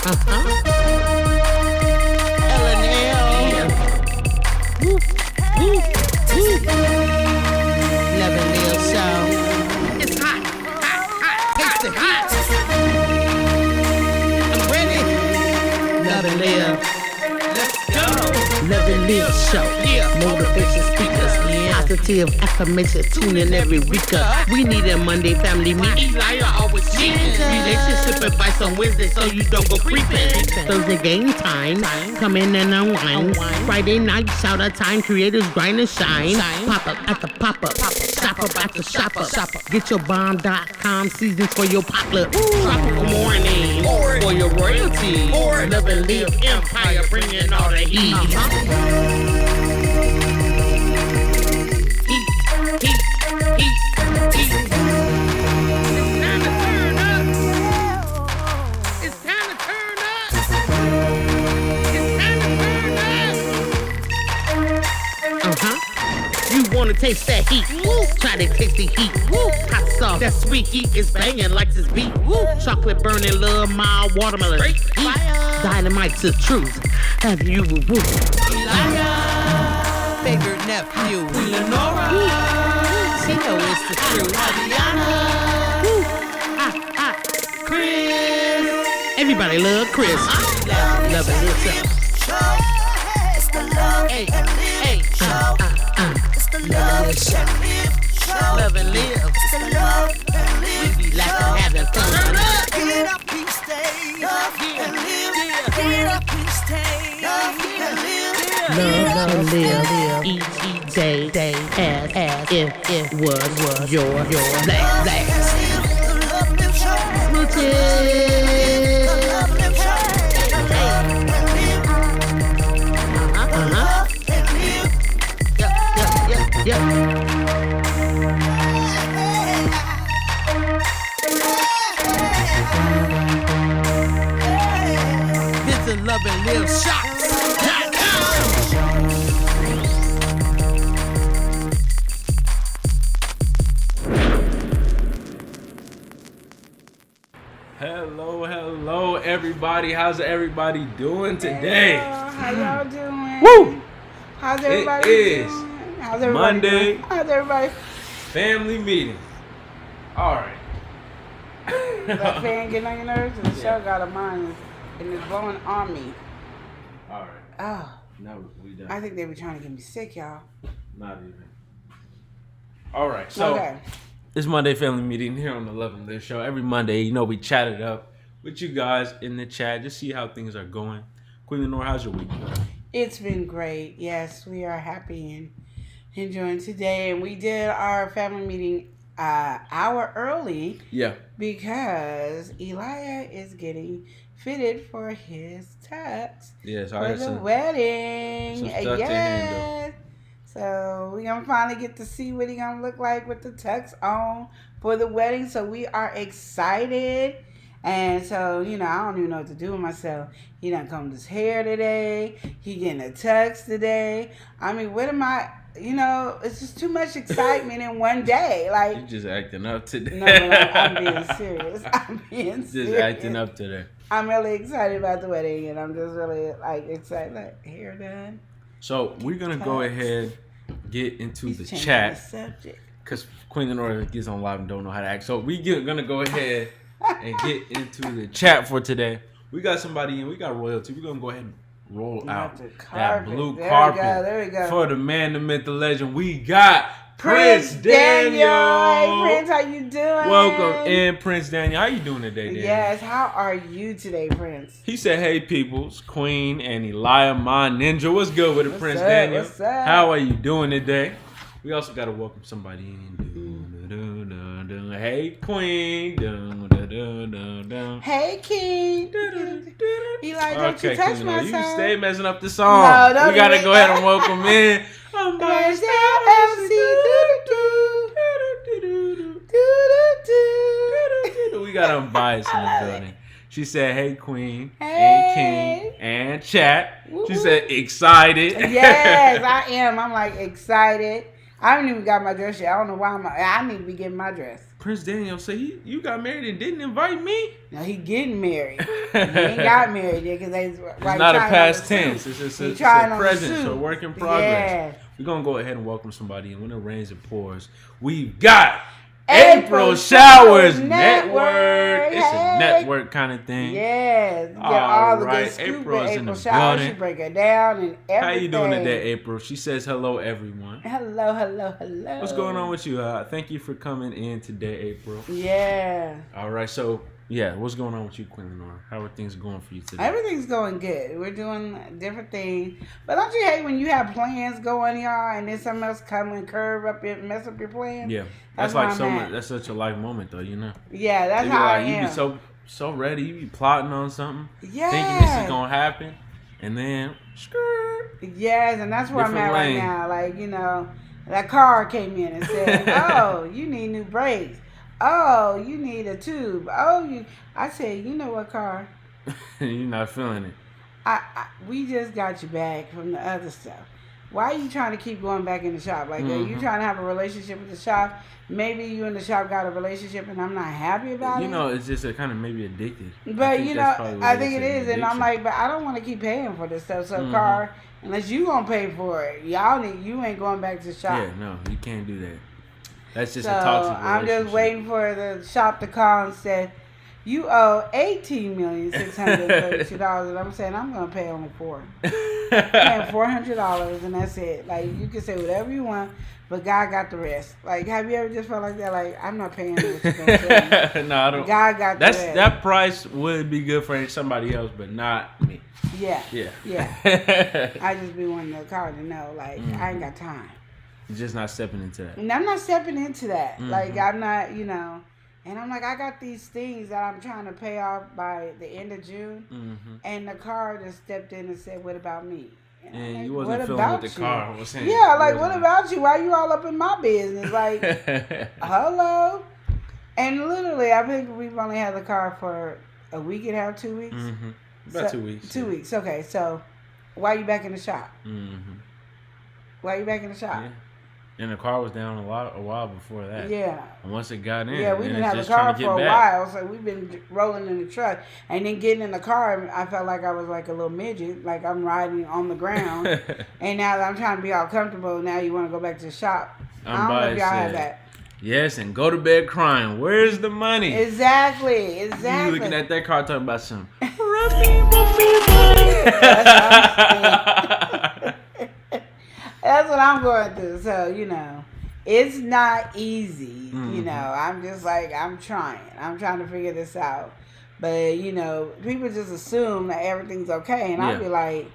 L&L. Woo, woo, woo. Love and Live Show. It's hot, hot, hot, taste it hot. I'm ready. Love and Live. Let's go. Love and Live Show. Yeah. Motivation speakers. Yeah. Positive affirmation. Tune in every week. We need a Monday family meeting. Elijah always cheating. Relationship advice on Wednesday so you don't go creeping. Thursday game time. Come in and unwind. Friday night shout out time. Creators grind and shine. Pop up at the pop up. Shop up at the shop up. Get your bomb.com seasons for your popular. Tropical morning. For your royalty. Love and Live empire. Bringing all the heat. Wanna taste that heat? Woo. Try to taste the heat. Woo. Hot sauce, that sweet heat is banging like this beat. Woo. Chocolate burning, love, mild watermelon. Great fire. Dynamite's the truth. Have you woo? Elijah, favorite nephew. Lenora, she know it's the truth. Adriana, Chris. Everybody love Chris. Love it yourself. It's the love and live show. Love and Live. It's the love and live. We be laughing, having fun. Get up, please stay. Love and live. Get up, please stay. Love and live. Love and Live. Each day as if it was your last. Yeah. Visit Love and Live Shops.com. Hello, everybody. How's everybody doing today? How y'all doing? Woo! How's everybody It is doing? How's everybody Monday. doing? How's everybody? Family meeting. All right. That fan getting on your nerves? The show got a mind and it's blowing on me. All right. Oh, No, we done. I think they were trying to get me sick, y'all. Not even. All right. So Okay. it's Monday family meeting here on the Love and Live Show. Every Monday, we chat it up with you guys in the chat. Just see how things are going. Queen Lenore, how's your week going? It's been great. Yes, we are happy and enjoying today. And we did our family meeting hour early. Yeah. Because Elijah is getting fitted for his tux Yes, for I got the some wedding. stuff to handle. So we're gonna finally get to see what he gonna look like with the tux on for the wedding. So we are excited. And so, I don't even know what to do with myself. He done combed his hair today. He getting a tux today. I mean, what am I, it's just too much excitement in one day. Like, You just acting up today. no, but I'm being serious. I'm being serious. Just acting up today. I'm really excited about the wedding, and I'm just really excited. Like, hair done. So we're gonna go Tux. ahead get into He's the changing chat the subject. because Queen Lenore gets on live and don't know how to act. So gonna go ahead and get into the chat for today. We got somebody in. We got royalty. We're gonna go ahead and roll out The that carpet. blue There carpet we go. There we go. for the man, the myth, the legend. We got Prince Daniel. Hey, Daniel. Prince, how you doing? Welcome in, Prince Daniel. How you doing today, Daniel? Yes, how are you today, Prince? He said, "Hey, peoples, Queen and Elia, my ninja. What's good with it, What's Prince up? Daniel? What's up? How are you doing today?" We also got to welcome somebody in. Hey, Queen. Hey, King. Eli, don't you touch Queen, my you song. stay messing up the song. No, don't We got to do go that. ahead and welcome in. I'm There's by that MC. We got unbiased in the building. She said, "Hey, Queen, Hey. and King, and chat." She said, "Excited." Yes, I am. I'm excited. I haven't even got my dress yet. I don't know why I need to be getting my dress. Prince Daniel said you got married and didn't invite me. Now he getting married. He ain't got married yet because it's not a past tense. It's just a present, so work in progress. Yeah. We're gonna go ahead and welcome somebody, and when it rains and pours, we've got April Showers Network. It's a Hey. network kind of thing. Yes. Get All all the right. good scoop April of is in April the Showers. building. She break it down and everything. How you doing today, April? She says hello, everyone. Hello, hello, hello. What's going on with you? Thank you for coming in today, April. Yeah. All right, so yeah, what's going on with you, Queen Lenora? How are things going for you today? Everything's going good. We're doing different things. But don't you hate when you have plans going, y'all, and then something else come and curve up and mess up your plans? Yeah, That's like where so I'm much. at. That's such a life moment, though. You know. Yeah, that's You be how I like, you am. be so ready. You be plotting on something, Yeah. thinking this is gonna happen, and then skirt. Yes, and that's where Different I'm at lane. right now. Like, you know, that car came in and said, oh, you need new brakes. Oh, you need a tube. I said, you know what, car? You're not feeling it. We just got you back from the other stuff. Why are you trying to keep going back in the shop? Like, are you trying to have a relationship with the shop? Maybe you and the shop got a relationship and I'm not happy about it. You know, it's just a kind of maybe addicted. But, you know, I think it is. And I'm addiction. like, but I don't want to keep paying for this stuff. So, car, unless you going to pay for it, you ain't going back to the shop. Yeah, no, you can't do that. That's just So a toxic relationship. I'm just waiting for the shop to call and say, you owe $18,632,000, and I'm saying I'm gonna pay only $4. Paying $400, and that's it. Like, you can say whatever you want, but God got the rest. Like, have you ever just felt like that? Like, I'm not paying what you're gonna tell me. No, I don't. God got the rest. That price would be good for somebody else, but not me. Yeah. Yeah. I just be wanting the car to know, like, I ain't got time. You're just not stepping into that. And I'm not stepping into that. Like, I'm not, you know. And I'm like, I got these things that I'm trying to pay off by the end of June. And the car just stepped in and said, what about me? And I'm like, you wasn't what feeling about with the you? car. I was saying, Yeah, like, what about you? Why you all up in my business? Like, hello? And literally, I think we've only had the car for a week and a half, 2 weeks. About 2 weeks. 2 weeks. Okay, so why you back in the shop? Why you back in the shop? Yeah. And the car was down a while before that. Yeah. And once it got in, Yeah, we didn't have a car for a while, so we've been rolling in the truck. And then getting in the car, I felt like I was like a little midget, like I'm riding on the ground. And now that I'm trying to be all comfortable, now you want to go back to the shop. I don't know if y'all have that. Yes, and go to bed crying. Where's the money? Exactly. You looking at that car talking about some. That's what I'm going through. So, you know, it's not easy. You know, I'm just like, I'm trying to figure this out. But, you know, people just assume that everything's okay. And I'll be like,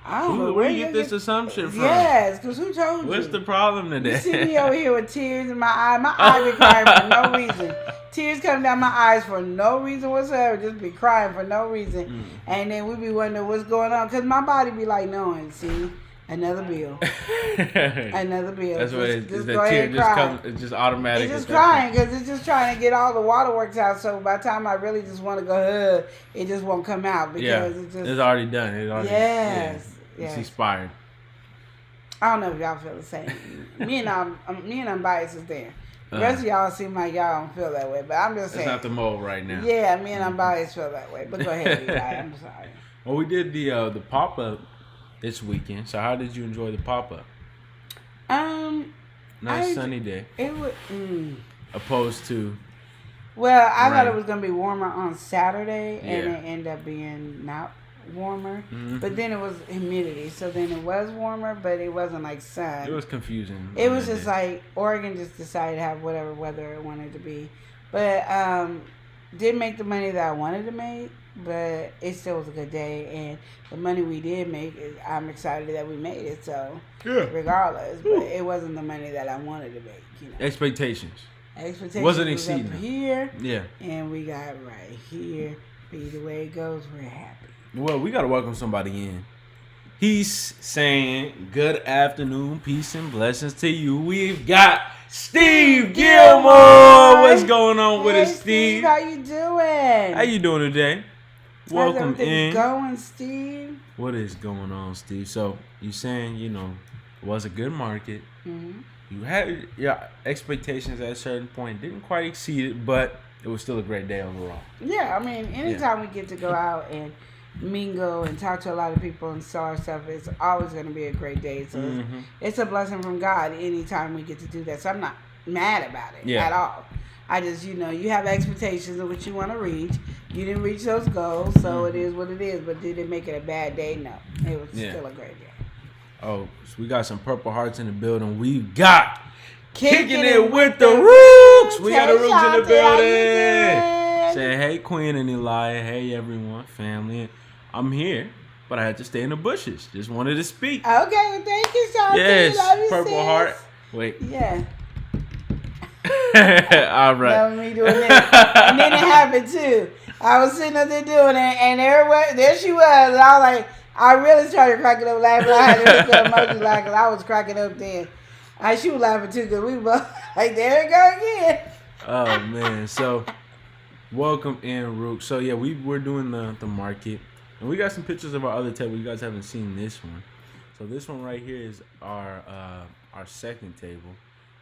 I don't know where you get this assumption from. Yes, because who told you? What's the problem today? You see me over here with tears in my eye. My eyes be crying for no reason. Tears coming down my eyes for no reason whatsoever. Just be crying for no reason. And then we be wondering what's going on. Because my body be like, knowing, see, another bill. Another bill. That's what it is. Just The go ahead tear and just cry. comes. It's just automatic. It's just crying because it's just trying to get all the waterworks out. So by the time I really just want to go, it just won't come out because it's just. It's already done. It's already. Yes. It's Yes. expired. I don't know if y'all feel the same. me and Unbiased is there. The rest of y'all seem like y'all don't feel that way, but I'm just saying. It's not the mode right now. Yeah, me and Unbiased feel that way. But go ahead, Eli. I'm sorry. Well, we did the pop up this weekend. So how did you enjoy the pop up? Nice sunny day. It was. Opposed to. Well, I thought rain. it was gonna be warmer on Saturday, and Yeah. it ended up being not warmer. But then it was humidity, so then it was warmer, but it wasn't like sun. It was confusing. It was just like Oregon just decided to have whatever weather it wanted to be. But didn't make the money that I wanted to make, but it still was a good day. And the money we did make, I'm excited that we made it. So regardless, but it wasn't the money that I wanted to make. You know, expectations. expectations Wasn't was exceeding up them. here, Yeah. and we got right here. Be the way it goes, we're happy. Well, we gotta welcome somebody in. He's saying, "Good afternoon, peace and blessings to you." We've got Steve Gilmore. What's going on with us, Steve? How you doing? How you doing today? Welcome How's everything in. going, Steve? What is going on, Steve? So you saying, it was a good market. you had your expectations at a certain point, didn't quite exceed it, but it was still a great day overall. Yeah, I mean, anytime we get to go out and mingle and talk to a lot of people and sell our stuff, it's always going to be a great day. So it's a blessing from God anytime we get to do that. So I'm not mad about it at all. I just, you have expectations of what you want to reach. You didn't reach those goals, so it is what it is. But did it make it a bad day? No. It was still a great day. Oh, so we got some Purple Hearts in the building. We got Kicking it with the Rooks. We got the Rooks in the How you building. doing? Saying, hey, Queen and Elia. Hey, everyone, family. I'm here, but I had to stay in the bushes. Just wanted to speak. Okay, well, thank you, Shanti. Yes, Love you, Purple sis. Heart. Wait. Yeah. All right. Love me doing that. And then it happened, too. I was sitting up there doing it, and there she was. And I was like, I really started cracking up laughing. I had to hit the emoji like, because I was cracking up then. She was laughing, too, because we both like, there it go again. Oh, man. So, welcome in, Rook. So, yeah, we're doing the market. And we got some pictures of our other table. You guys haven't seen this one. So, this one right here is our second table.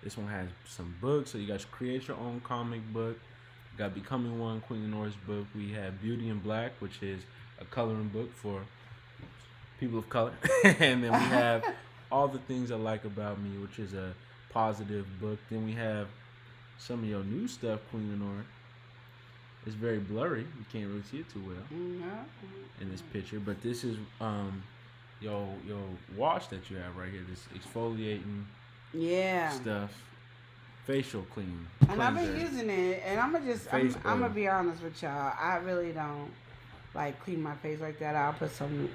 This one has some books. So, you guys create your own comic book. You got Becoming One, Queen Nora's book. We have Beauty in Black, which is a coloring book for people of color. And then we have All the Things I Like About Me, which is a positive book. Then we have some of your new stuff, Queen Lenore. It's very blurry. You can't really see it too well in this picture. But this is your wash that you have right here. This exfoliating stuff. Facial clean. And I've been using it. And I'm going to be honest with y'all. I really don't like clean my face like that. I'll put some,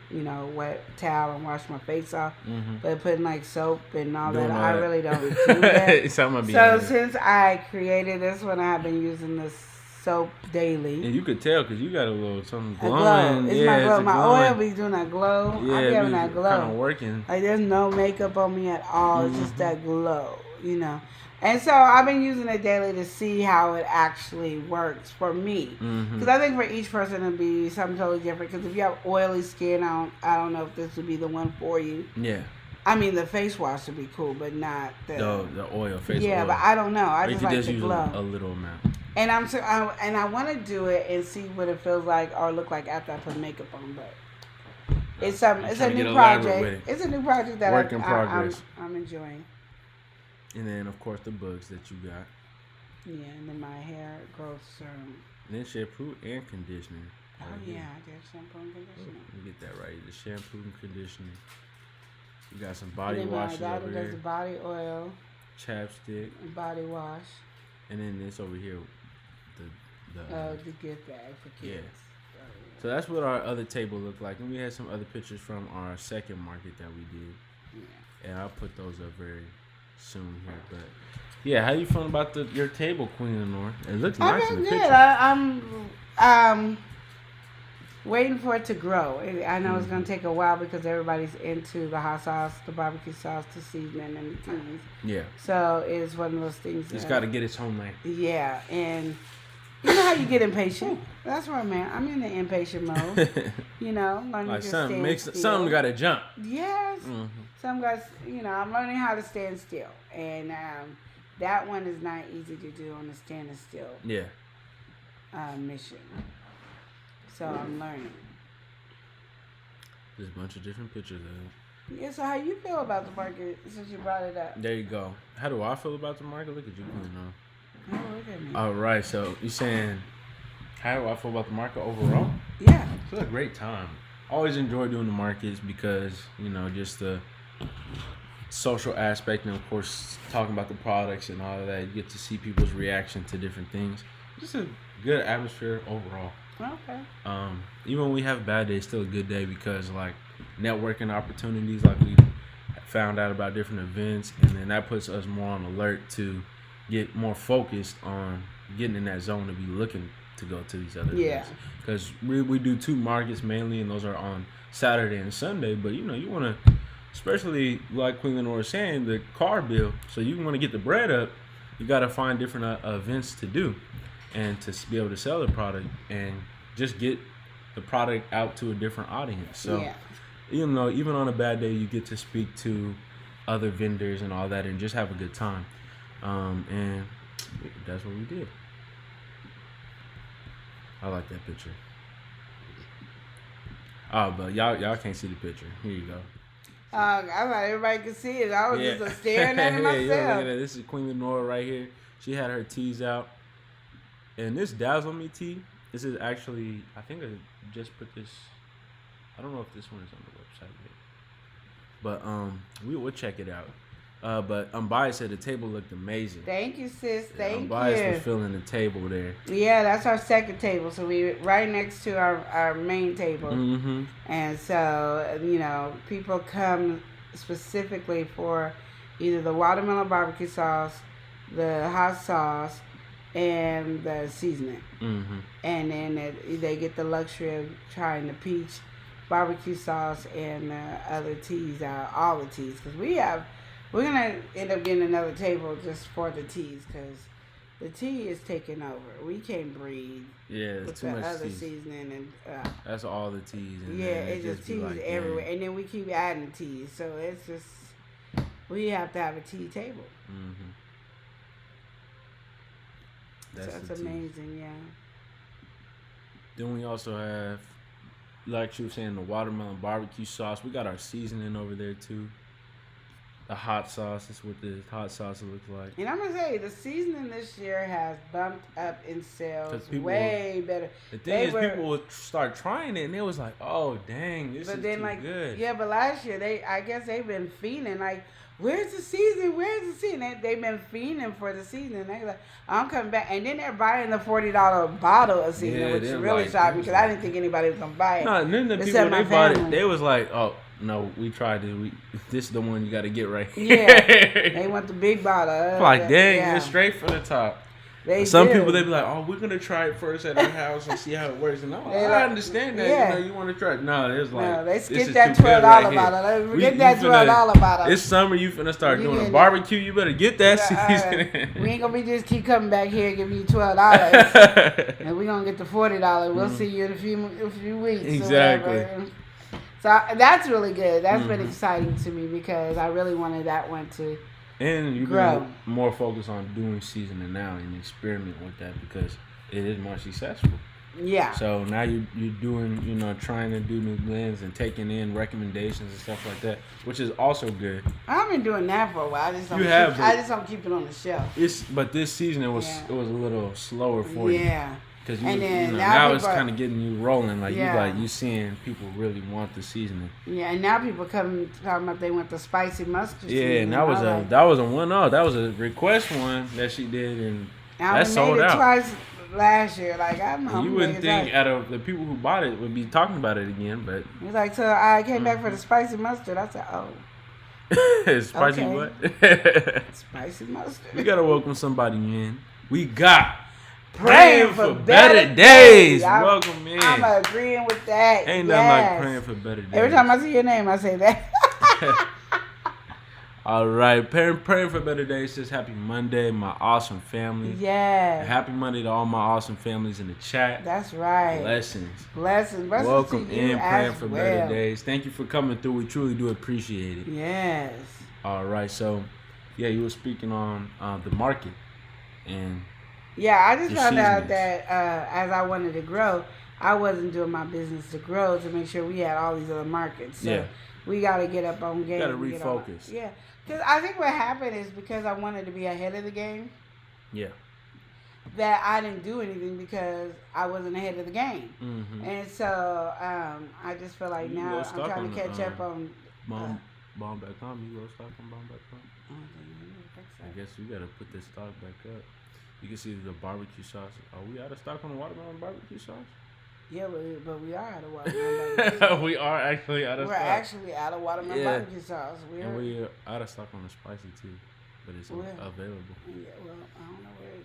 wet towel and wash my face off. But putting like soap and all that, I really don't do that. So since I created this one, I've been using this soap daily. And you could tell because you got a little something glowing. It's my glow. My oil be doing that glow. Yeah, I be having that glow. Kind of working. Like there's no makeup on me at all. It's just that glow, And so I've been using it daily to see how it actually works for me. Because I think for each person it'll be something totally different. Because if you have oily skin, I don't know if this would be the one for you. Yeah. I mean, the face wash would be cool, but not the oil, face oil. Yeah, but I don't know. I just like the glow. A little amount. And I want to do it and see what it feels like or look like after I put makeup on. But it's a new project. It's a new project that Work in progress. I'm enjoying. And then of course the bugs that you got. Yeah, and then my hair growth serum. And then shampoo and conditioner. Oh yeah, I did shampoo and conditioner. Let me get that right. The shampoo and conditioner. You got some body wash. washes My over daughter here. does the body oil. Chapstick. And body wash. And then this over here. The gift bag for kids. Yeah. So that's what our other table looked like. And we had some other pictures from our second market that we did. Yeah. And I'll put those up very soon here. But yeah, how you feeling about your table, Queen Lenore? It looks nice in the picture. I'm waiting for it to grow. I know it's going to take a while because everybody's into the hot sauce, the barbecue sauce, the seasoning, and the teas. Yeah. So it's one of those things. It's got to get its homeland. Yeah, and you know how you get impatient. That's where I'm at. I'm in the impatient mode. Learning like to something stand still. something got to jump. Yes. Some guys, I'm learning how to stand still, and that one is not easy to do on the standing still. Yeah. Mission. So I'm learning. There's a bunch of different pictures of it. Yeah, so how you feel about the market since you brought it up? There you go. How do I feel about the market? Look at you, Queen. Oh, look at me. All right, so you're saying, how do I feel about the market overall? Yeah. It's a great time. Always enjoy doing the markets because, just the social aspect and, of course, talking about the products and all of that. You get to see people's reaction to different things. Just a good atmosphere overall. Okay. Even when we have bad days, still a good day because, like, networking opportunities, like we found out about different events, and then that puts us more on alert to get more focused on getting in that zone to be looking to go to these other events. Because we do 2 markets mainly, and those are on Saturday and Sunday. But, you want to, especially like Queen Lenore was saying, the car bill. So you want to get the bread up, you got to find different events to do and to be able to sell the product and just get the product out to a different audience. So even on a bad day, you get to speak to other vendors and all that, and just have a good time. And that's what we did. I like that picture. Oh, but y'all can't see the picture. Here you go. I thought everybody could see it. I was just staring at it myself. Look at that. This is Queen Lenora right here. She had her teas out. And this Dazzle Me tea, this is actually, I think I just put this, I don't know if this one is on the website yet. But we'll check it out. But Umbai said the table looked amazing. Thank you, sis. Thank you. Umbai was filling the table there. Yeah, that's our second table. So we right next to our main table. Mm-hmm. And so, you know, people come specifically for either the watermelon barbecue sauce, the hot sauce, and the seasoning. Mm-hmm. And then they get the luxury of trying the peach barbecue sauce and other teas out, all the teas. Because we're going to end up getting another table just for the teas because the tea is taking over. We can't breathe. Yeah, with it's too the much other tea. seasoning and That's all the teas. And yeah, it's just teas like, everywhere, yeah. and then we keep adding teas, so it's just we have to have a tea table. Mm-hmm. So that's amazing, yeah. Then we also have, like she was saying, the watermelon barbecue sauce. We got our seasoning over there too. The hot sauce. That's what the hot sauce looks like. And I'm gonna say the seasoning this year has bumped up in sales way better. The thing is, people would start trying it, and they was like, "Oh, dang, this is too good." Yeah, but last year I guess they've been fiending like, "Where's the seasoning? Where's the seasoning?" They've been fiending for the seasoning. They like, "I'm coming back," and then they're buying the $40 bottle of seasoning, which really like, shocked me because I didn't think anybody was gonna buy it. No, and then the people they bought it, they was like, "Oh." No, we tried it. This is the one you got to get right here. Yeah, they want the big bottle. Like, dang, it's straight from the top. Some people, they be like, oh, we're going to try it first at our house and see how it works. And I understand that. Yeah. You know, you want to try it. No, it's like, no, they skip that $12 bottle. Forget that $12 bottle. It's summer. You finna start doing a barbecue. You better get that seasoning. We ain't going to be just keep coming back here and giving you $12. And we're going to get the $40. We'll see you in a few weeks. Exactly. So that's really good. That's been exciting to me because I really wanted that one to and you've grow. been more focused on doing seasoning now and experiment with that because it is more successful. Yeah. So now you're doing, you know, trying to do new blends and taking in recommendations and stuff like that, which is also good. I've been doing that for a while. I just don't keep it on the shelf. But this season it was a little slower for you. Yeah. Because now it's kind of getting you rolling. Like you seeing people really want the seasoning. Yeah, and now people come talking about they want the spicy mustard. Yeah, and that was a one-off. That was a request one that she did, and that sold out. Twice last year. Like you wouldn't think out of the people who bought it would be talking about it again, but it's like so. I came back for the spicy mustard. I said, oh. Spicy what? Spicy mustard. We gotta welcome somebody in. We got. Praying for better days. Welcome in. I'm agreeing with that. Ain't nothing like praying for better days. Every time I see your name, I say that. All right. Praying for better days says happy Monday, my awesome family. Yeah. Happy Monday to all my awesome families in the chat. That's right. Blessings. Welcome to you in praying for better days. Thank you for coming through. We truly do appreciate it. Yes. All right. So, yeah, you were speaking on the market and... Yeah, I just found out that as I wanted to grow, I wasn't doing my business to grow to make sure we had all these other markets. So we got to get up on game. Got to refocus. Yeah, because I think what happened is because I wanted to be ahead of the game. Yeah. That I didn't do anything because I wasn't ahead of the game. Mm-hmm. And so I just feel like now I'm trying to catch up on... Bomb.com. You go stock on Bomb.com? I guess you got to put this stock back up. You can see the barbecue sauce. Are we out of stock on the watermelon barbecue sauce? Yeah, but we are out of watermelon barbecue sauce. We are actually out of stock. We're actually out of watermelon barbecue sauce. And we're out of stock on the spicy too, but it's available. Yeah, well, I don't know where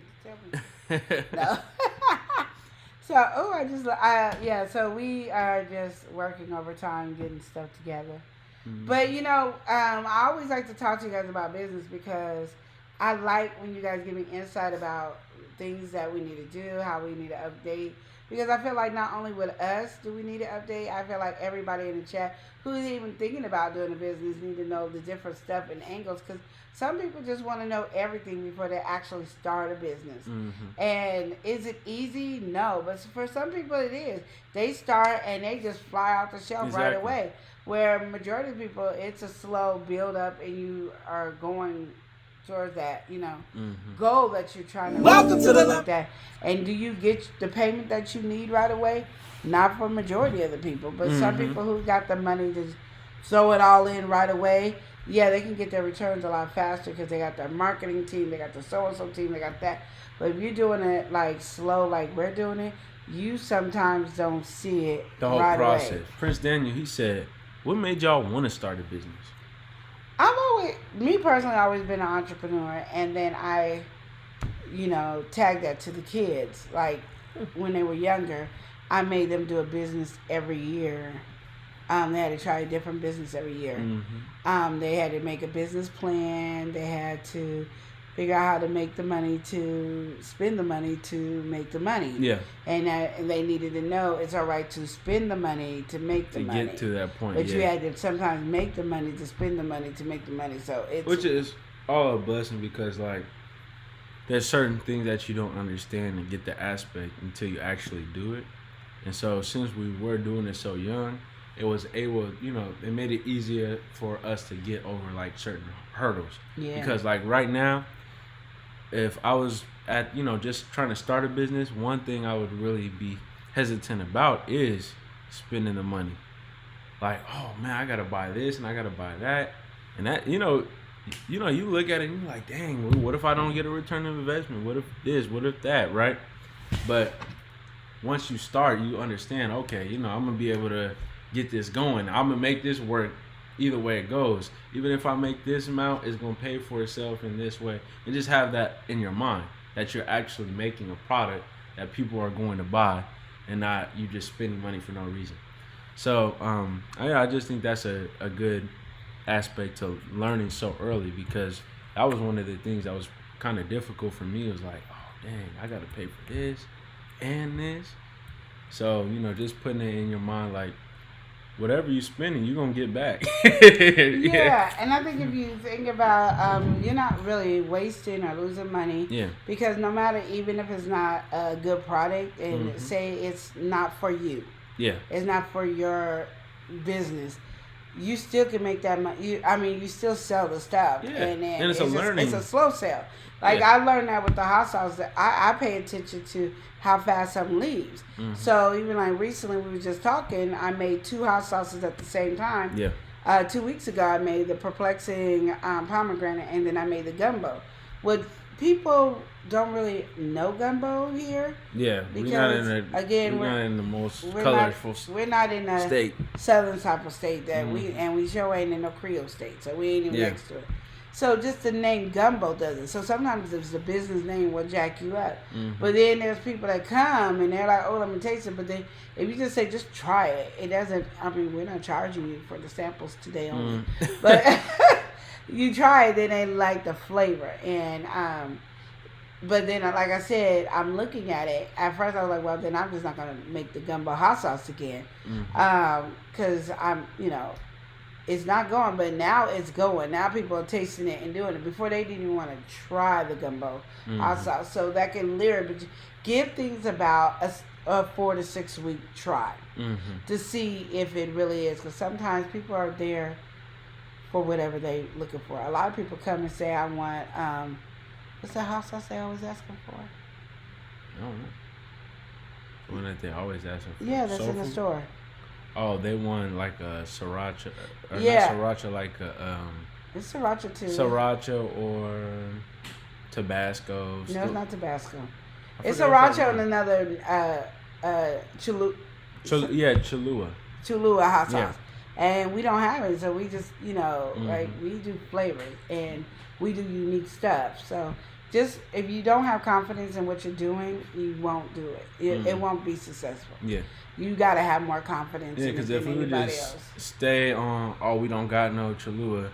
it's no. So, so we are just working overtime, getting stuff together. Mm-hmm. But, I always like to talk to you guys about business because I like when you guys give me insight about things that we need to do, how we need to update because I feel like not only with us do we need an update, I feel like everybody in the chat who's even thinking about doing a business need to know the different stuff and angles, because some people just want to know everything before they actually start a business. And is it easy? No, but for some people it is. They start and they just fly out the shelf right away. Where majority of people, it's a slow build up, and you are going towards that, goal that you're trying to. Welcome to the like that. And do you get the payment that you need right away? Not for majority of the people, but some people who got the money to throw it all in right away, yeah, they can get their returns a lot faster because they got their marketing team, they got the so-and-so team, they got that. But if you're doing it like slow, like we're doing it, you sometimes don't see it the whole right process. away. Prince Daniel, he said, what made y'all want to start a business? Me personally, I've always been an entrepreneur, and then I, tagged that to the kids. Like, when they were younger, I made them do a business every year. They had to try a different business every year. They had to make a business plan. They had to figure out how to make the money to spend the money to make the money. Yeah. And they needed to know it's all right to spend the money to make the money. To get to that point, But you had to sometimes make the money to spend the money to make the money. So it's... Which is all a blessing because, like, there's certain things that you don't understand and get the aspect until you actually do it. And so since we were doing it so young, it was able, it made it easier for us to get over, like, certain hurdles. Yeah. Because, like, right now, if I was at, just trying to start a business, one thing I would really be hesitant about is spending the money. Like, oh man, I gotta buy this and I gotta buy that, and that, you look at it and you're like, dang, what if I don't get a return of investment? What if this? What if that? Right? But once you start, you understand. Okay, I'm gonna be able to get this going. I'm gonna make this work. Either way it goes, even if I make this amount, it's going to pay for itself in this way. And just have that in your mind, that you're actually making a product that people are going to buy and not you just spending money for no reason. So I just think that's a good aspect to learning so early, because that was one of the things that was kind of difficult for me. It was like, oh, dang, I got to pay for this and this. So, just putting it in your mind, like, whatever you spending, you're going to get back. Yeah, and I think if you think about, you're not really wasting or losing money. Yeah. Because no matter, even if it's not a good product, and say it's not for you. Yeah. It's not for your business. You still can make that money. You still sell the stuff. Yeah. And it's a learning. It's a slow sale. Like, I learned that with the hot sauce, that I pay attention to how fast something leaves. So even like recently we were just talking, I made 2 hot sauces at the same time. Yeah. 2 weeks ago I made the perplexing pomegranate, and then I made the gumbo. What people don't really know gumbo here. Yeah, because we're not in the most colorful state. We're not in a southern type of state that we sure ain't in no Creole state, so we ain't even next to it. So just the name gumbo does it. So sometimes it's the business name will jack you up. But then there's people that come and they're like, oh, let me taste it. But then if you just say, just try it, it doesn't, we're not charging you for the samples today only. But you try it, then they like the flavor. And, but then, like I said, I'm looking at it. At first I was like, well, then I'm just not going to make the gumbo hot sauce again. Because I'm, it's not going, but now it's going. Now people are tasting it and doing it. Before they didn't even want to try the gumbo hot sauce. So that can literally give things about a 4 to 6 week try to see if it really is. Because sometimes people are there for whatever they're looking for. A lot of people come and say, I want, what's that hot sauce they always asking for? I don't know. The one that they always asking for. Yeah, that's in the store. Oh, they want like a sriracha, or not sriracha, like a it's sriracha too. Sriracha or Tabasco. No, it's not Tabasco. It's sriracha and another Cholula. Cholula hot sauce. Yeah. And we don't have it, so we just like we do flavors and we do unique stuff. So just if you don't have confidence in what you're doing, you won't do it. It won't be successful. Yeah. You gotta have more confidence. Yeah, because if we would just stay on, oh, we don't got no Cholula,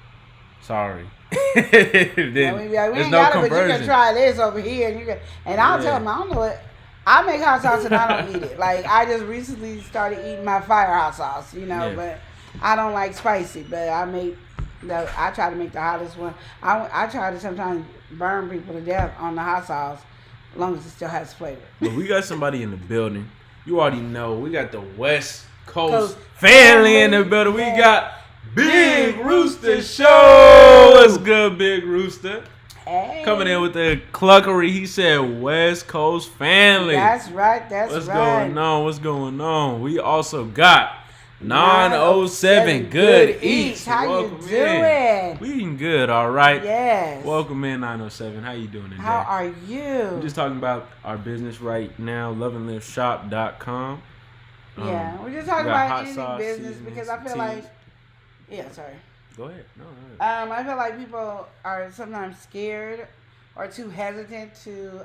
sorry. Then we ain't no got it, but you can try this over here, and I'll tell them I don't know what. I make hot sauce and I don't eat it. Like, I just recently started eating my fire hot sauce, you know, but I don't like spicy. But I try to make the hottest one. I try to sometimes burn people to death on the hot sauce, as long as it still has flavor. But we got somebody in the building. You already know. We got the West Coast family in the building. We got Big Rooster Show. What's good, Big Rooster? Hey. Coming in with the cluckery. He said West Coast family. That's right. What's going on? What's going on? We also got 907 Good Eats. How you doing? We eating good, all right. Yes. Welcome in 907. How you doing today? How are you? We're just talking about our business right now, loveandliveshop.com. Yeah, we're just talking about anything business because I feel like, sorry. Go ahead. No. I feel like people are sometimes scared or too hesitant to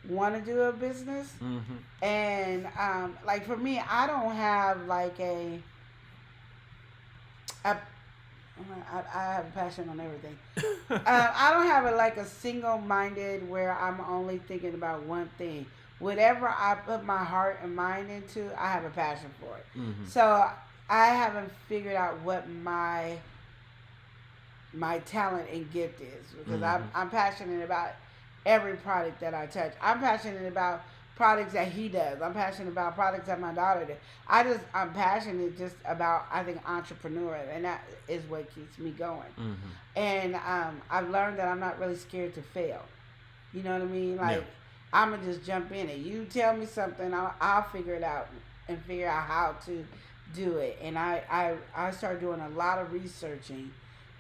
want to do a business. Mm-hmm. And like for me, I don't have like I have a passion on everything. I don't have like a single-minded where I'm only thinking about one thing. Whatever I put my heart and mind into, I have a passion for it. Mm-hmm. So I haven't figured out what my talent and gift is because I'm passionate about every product that I touch. I'm passionate about products that he does. I'm passionate about products that my daughter does. I'm passionate just about, I think, entrepreneur, and that is what keeps me going. Mm-hmm. And I've learned that I'm not really scared to fail. You know what I mean? Like, I'm going to just jump in it. You tell me something, I'll figure it out and figure out how to do it. And I started doing a lot of researching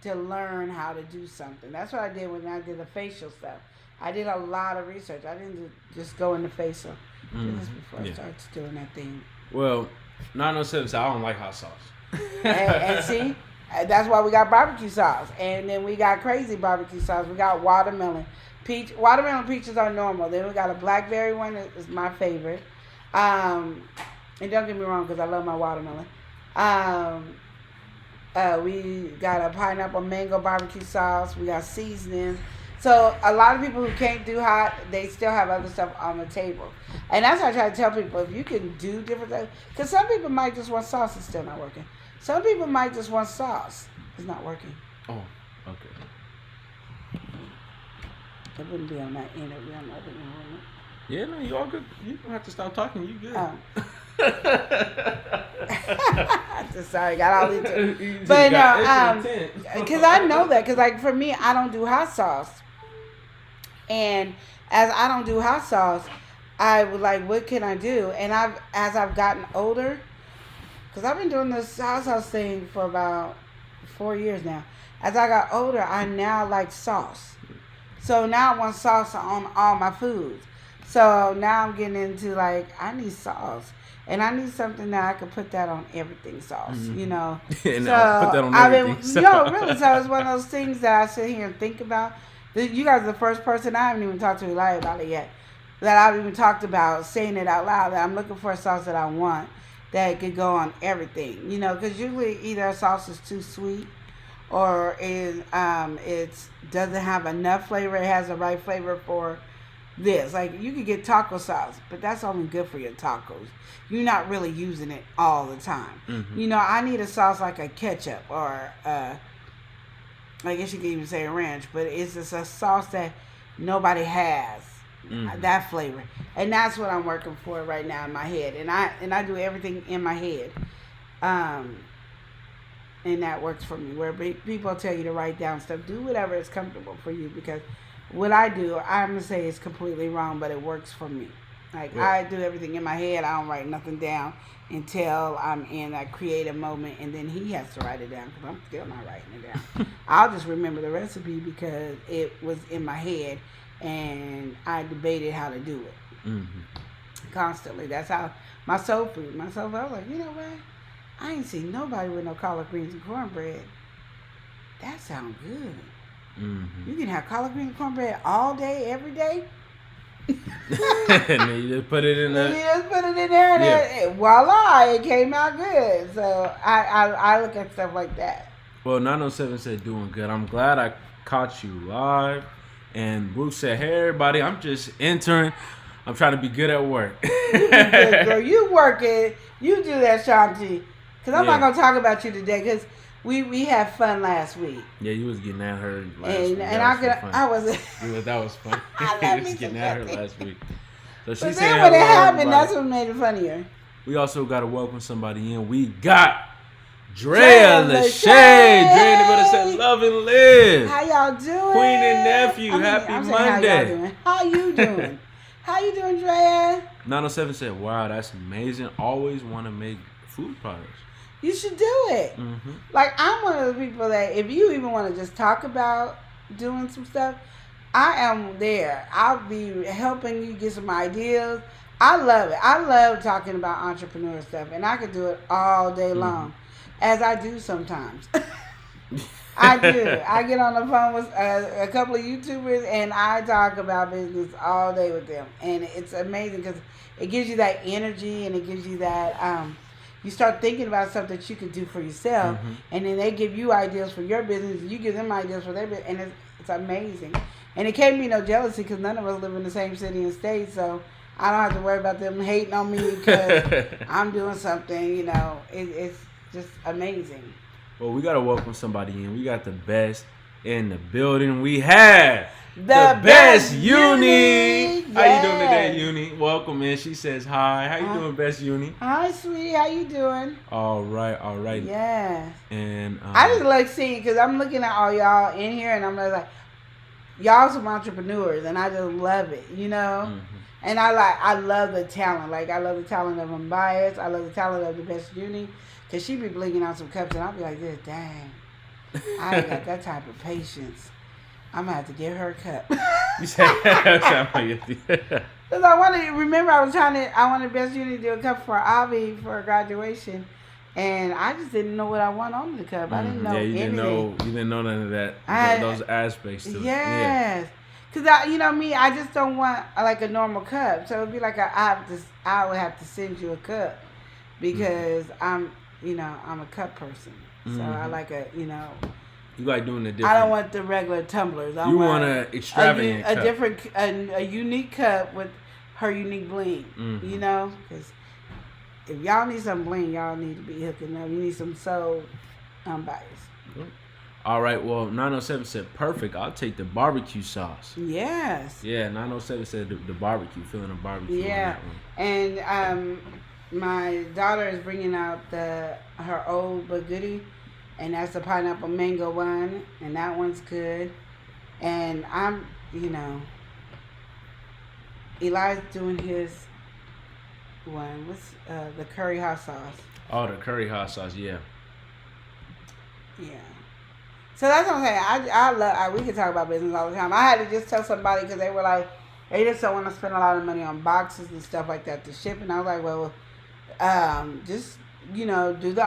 to learn how to do something. That's what I did when I did the facial stuff. I did a lot of research. I didn't just go in the facial. This before I started doing that thing. Well, 907 said I don't like hot sauce. and see, that's why we got barbecue sauce. And then we got crazy barbecue sauce. We got watermelon. Watermelon peaches are normal. Then we got a blackberry one that is my favorite. And don't get me wrong, because I love my watermelon. We got a pineapple mango barbecue sauce. We got seasoning. So a lot of people who can't do hot, they still have other stuff on the table. And that's what I try to tell people. If you can do different things. Because some people might just want sauce, it's still not working. Some people might just want sauce. It's not working. Oh, okay. It wouldn't be on that end. It would be on the other end, wouldn't it? Yeah, no, you all good. You don't have to stop talking. You good. Just sorry, got all these. But no, because I know that. Because like for me, I don't do hot sauce, and as I don't do hot sauce, I was like, what can I do? And as I've gotten older, because I've been doing this hot sauce thing for about 4 years now. As I got older, I now like sauce. So now I want sauce on all my foods. So now I'm getting into like, I need sauce. And I need something that I could put that on everything sauce, you know. And I'll put that on everything. Really. So it's one of those things that I sit here and think about. You guys are the first person, I haven't even talked to Eli about it yet, that I've even talked about saying it out loud, that I'm looking for a sauce that I want that could go on everything, you know, because usually either a sauce is too sweet or it doesn't have enough flavor. It has the right flavor for this. Like, you could get taco sauce, but that's only good for your tacos. You're not really using it all the time. Mm-hmm. You know, I need a sauce like a ketchup or I guess you could even say a ranch, but it's just a sauce that nobody has. Mm-hmm. That flavor. And that's what I'm working for right now in my head. And I do everything in my head. And that works for me. Where people tell you to write down stuff, do whatever is comfortable for you, because what I do, I'm going to say it's completely wrong, but it works for me. Like, I do everything in my head. I don't write nothing down until I'm in a creative moment, and then he has to write it down, because I'm still not writing it down. I'll just remember the recipe because it was in my head, and I debated how to do it. Mm-hmm. Constantly. That's how my soul food. I was like, you know what? I ain't seen nobody with no collard greens and cornbread. That sounds good. Mm-hmm. You can have collard greens and cornbread all day, every day. And then you just put it in there. And voila, it came out good. So I look at stuff like that. Well, 907 said doing good. I'm glad I caught you live. And Bruce said, hey everybody, I'm just entering I'm trying to be good at work. You be good, girl. You work it. You do that, Shanti. Because I'm not Yeah. going to talk about you today because we had fun last week. Yeah, you was getting at her last week. And That was funny. I You love was me getting some at her Shanti. last week. So she But said then when it hello, happened, everybody. that's what made it funnier. We also got to welcome somebody in. We got Drea Drea Lachey. Lachey. Drea in the middle said, love and live. How y'all doing? Queen and nephew, happy I'm saying Monday. How you doing? How you doing, Drea? 907 said, wow, that's amazing. Always want to make food products. You should do it. Mm-hmm. Like, I'm one of the people that if you even want to just talk about doing some stuff, I am there. I'll be helping you get some ideas. I love it. I love talking about entrepreneur stuff, and I could do it all day long, as I do sometimes. I do. I get on the phone with a couple of YouTubers, and I talk about business all day with them, and it's amazing because it gives you that energy, and it gives you that. You start thinking about stuff that you could do for yourself, and then they give you ideas for your business. You give them ideas for their business, and it's amazing. And it can't be no jealousy because none of us live in the same city and state, so I don't have to worry about them hating on me because I'm doing something. You know, it's just amazing. Well, we got to welcome somebody in. We got the best in the building. We have The best Uni. How you doing today, Uni? Welcome in. She says hi. How you doing, best Uni? Hi, sweetie. How you doing? All right. Yes. And I just like seeing because I'm looking at all y'all in here, and I'm like, y'all some entrepreneurs, and I just love it, you know. And I love the talent. Like I love the talent of Unbiased. I love the talent of the best Uni, cause she be blinking out some cups, and I'll be like, this, dang, I ain't got that type of patience. I'm gonna have to get her a cup. you said, Cause I wanted best Uni to do a cup for Avi for graduation. And I just didn't know what I want on the cup. I didn't know anything. You didn't know none of that. Those aspects to it. Yes. Because, you know me, I just don't want like a normal cup. So it'd be like I would have to send you a cup because I'm a cup person. So I like you like doing the different. I don't want the regular tumblers. You want an extravagant cup. A unique cup with her unique bling. You know? Because if y'all need some bling, y'all need to be hooking up. You need some soul Unbiased. All right, well, 907 said, perfect. I'll take the barbecue sauce. Yes. Yeah, 907 said the barbecue, feeling the barbecue. Yeah. And my daughter is bringing out her old but goodie, and that's the pineapple mango one, and that one's good. And I'm, Eli's doing his one. What's the curry hot sauce? Oh, the curry hot sauce, yeah. Yeah. So that's what I'm saying. I love. We can talk about business all the time. I had to just tell somebody because they were like, they just don't want to spend a lot of money on boxes and stuff like that to ship. And I was like, well, just do the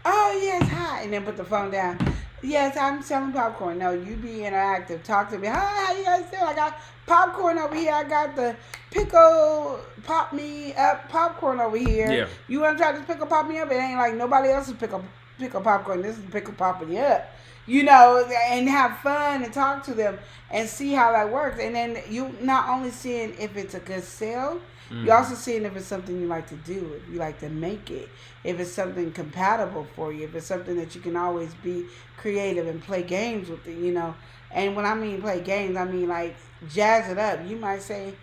Oh, yes, hi. And then put the phone down. Yes, I'm selling popcorn. No, you be interactive. Talk to me. Hi, how you guys doing? I got popcorn over here. I got the pickle pop me up popcorn over here. Yeah. You want to try this pickle pop me up? It ain't like nobody else's pickle popcorn. This is pickle popping you up. You know, and have fun and talk to them and see how that works. And then you not only seeing if it's a good sale, you're also seeing if it's something you like to do, if you like to make it, if it's something compatible for you, if it's something that you can always be creative and play games with it, you know. And when I mean play games, I mean like jazz it up. You might say,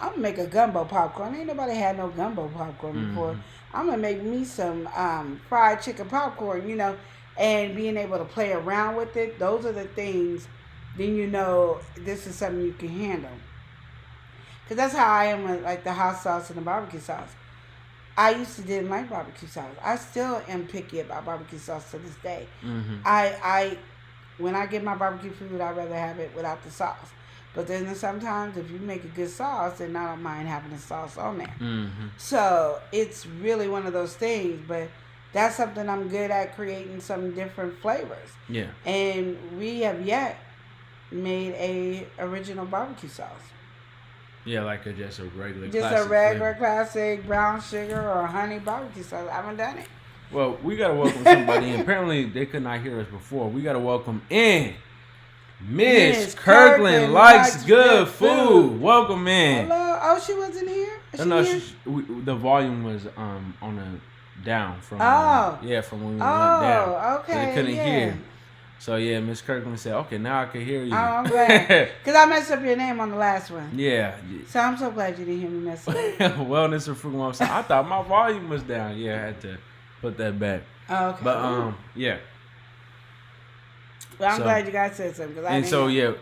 I'm going to make a gumbo popcorn. Ain't nobody had no gumbo popcorn before. I'm going to make me some fried chicken popcorn, you know, and being able to play around with it. Those are the things, then you know this is something you can handle. Because that's how I am with like the hot sauce and the barbecue sauce. I used to didn't like barbecue sauce. I still am picky about barbecue sauce to this day. I when I get my barbecue food, I'd rather have it without the sauce. But then sometimes if you make a good sauce, then I don't mind having the sauce on there. So it's really one of those things. But that's something I'm good at, creating some different flavors. Yeah. And we have yet made a original barbecue sauce. Yeah, like just a regular classic brown sugar or honey barbecue sauce. I haven't done it. Well, we got to welcome somebody in. Apparently, they could not hear us before. We got to welcome in Miss Kirkland likes good food. Welcome in. Hello. Oh, she wasn't here? The volume was on a down from from when we went down. Oh, okay. So they couldn't hear. So yeah, Miss Kirkland said, "Okay, now I can hear you." Oh, I'm glad. Because I messed up your name on the last one. Yeah. So I'm so glad you didn't hear me mess up. Wellness and frugal mom said, I thought my volume was down. Yeah, I had to put that back. Oh, okay. But yeah. Well, I'm glad you guys said something.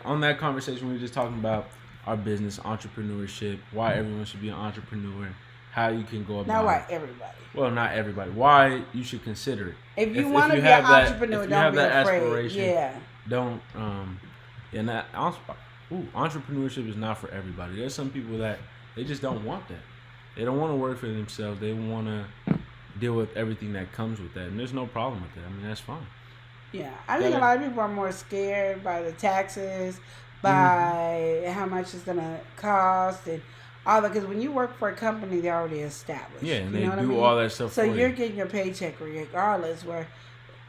On that conversation, we were just talking about our business, entrepreneurship, why everyone should be an entrepreneur, how you can go about it. Not why everybody. Well, not everybody. Why you should consider it. If you want to be an entrepreneur, don't be afraid. Don't. Entrepreneurship is not for everybody. There's some people that they just don't want that. They don't want to work for themselves. They want to deal with everything that comes with that, and there's no problem with that. I mean, that's fine. Yeah, I think a lot of people are more scared by the taxes, by how much it's gonna cost, and all that. Because when you work for a company, they're already established. Yeah, and they do all that stuff. So you're getting your paycheck regardless. Where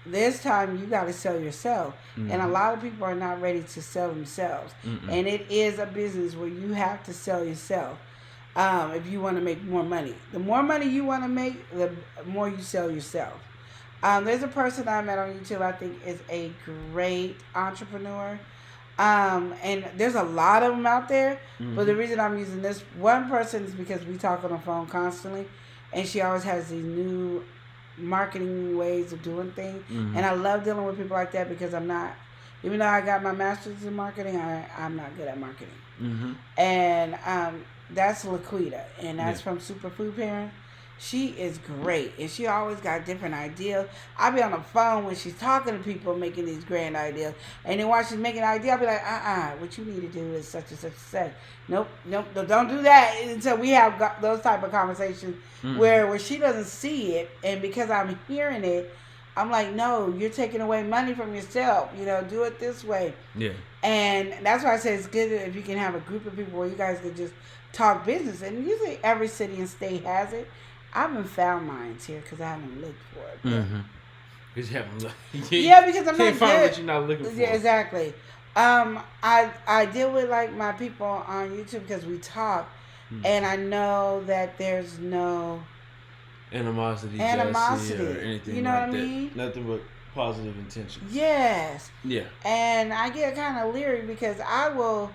this time you got to sell yourself, and a lot of people are not ready to sell themselves. And it is a business where you have to sell yourself if you want to make more money. The more money you want to make, the more you sell yourself. There's a person I met on YouTube I think is a great entrepreneur. And there's a lot of them out there. But the reason I'm using this one person is because we talk on the phone constantly. And she always has these new marketing ways of doing things. And I love dealing with people like that because I'm not, even though I got my master's in marketing, I'm not good at marketing. And that's Laquita. And that's from Superfood Parent. She is great, and she always got different ideas. I'll be on the phone when she's talking to people making these grand ideas, and then while she's making an idea, I'll be like, what you need to do is such and such and such. Nope, don't do that. And so we have got those type of conversations where she doesn't see it, and because I'm hearing it, I'm like, no, you're taking away money from yourself. You know, do it this way. Yeah. And that's why I say it's good if you can have a group of people where you guys can just talk business, and usually every city and state has it. I haven't found mine here because I haven't looked for it. Because you haven't looked. Yeah, because I'm not can't find what you're not looking for. Yeah, exactly. I deal with like my people on YouTube because we talk, and I know that there's no animosity, or anything. You know like what I that. mean? Nothing but positive intentions. Yes. Yeah. And I get kind of leery because I will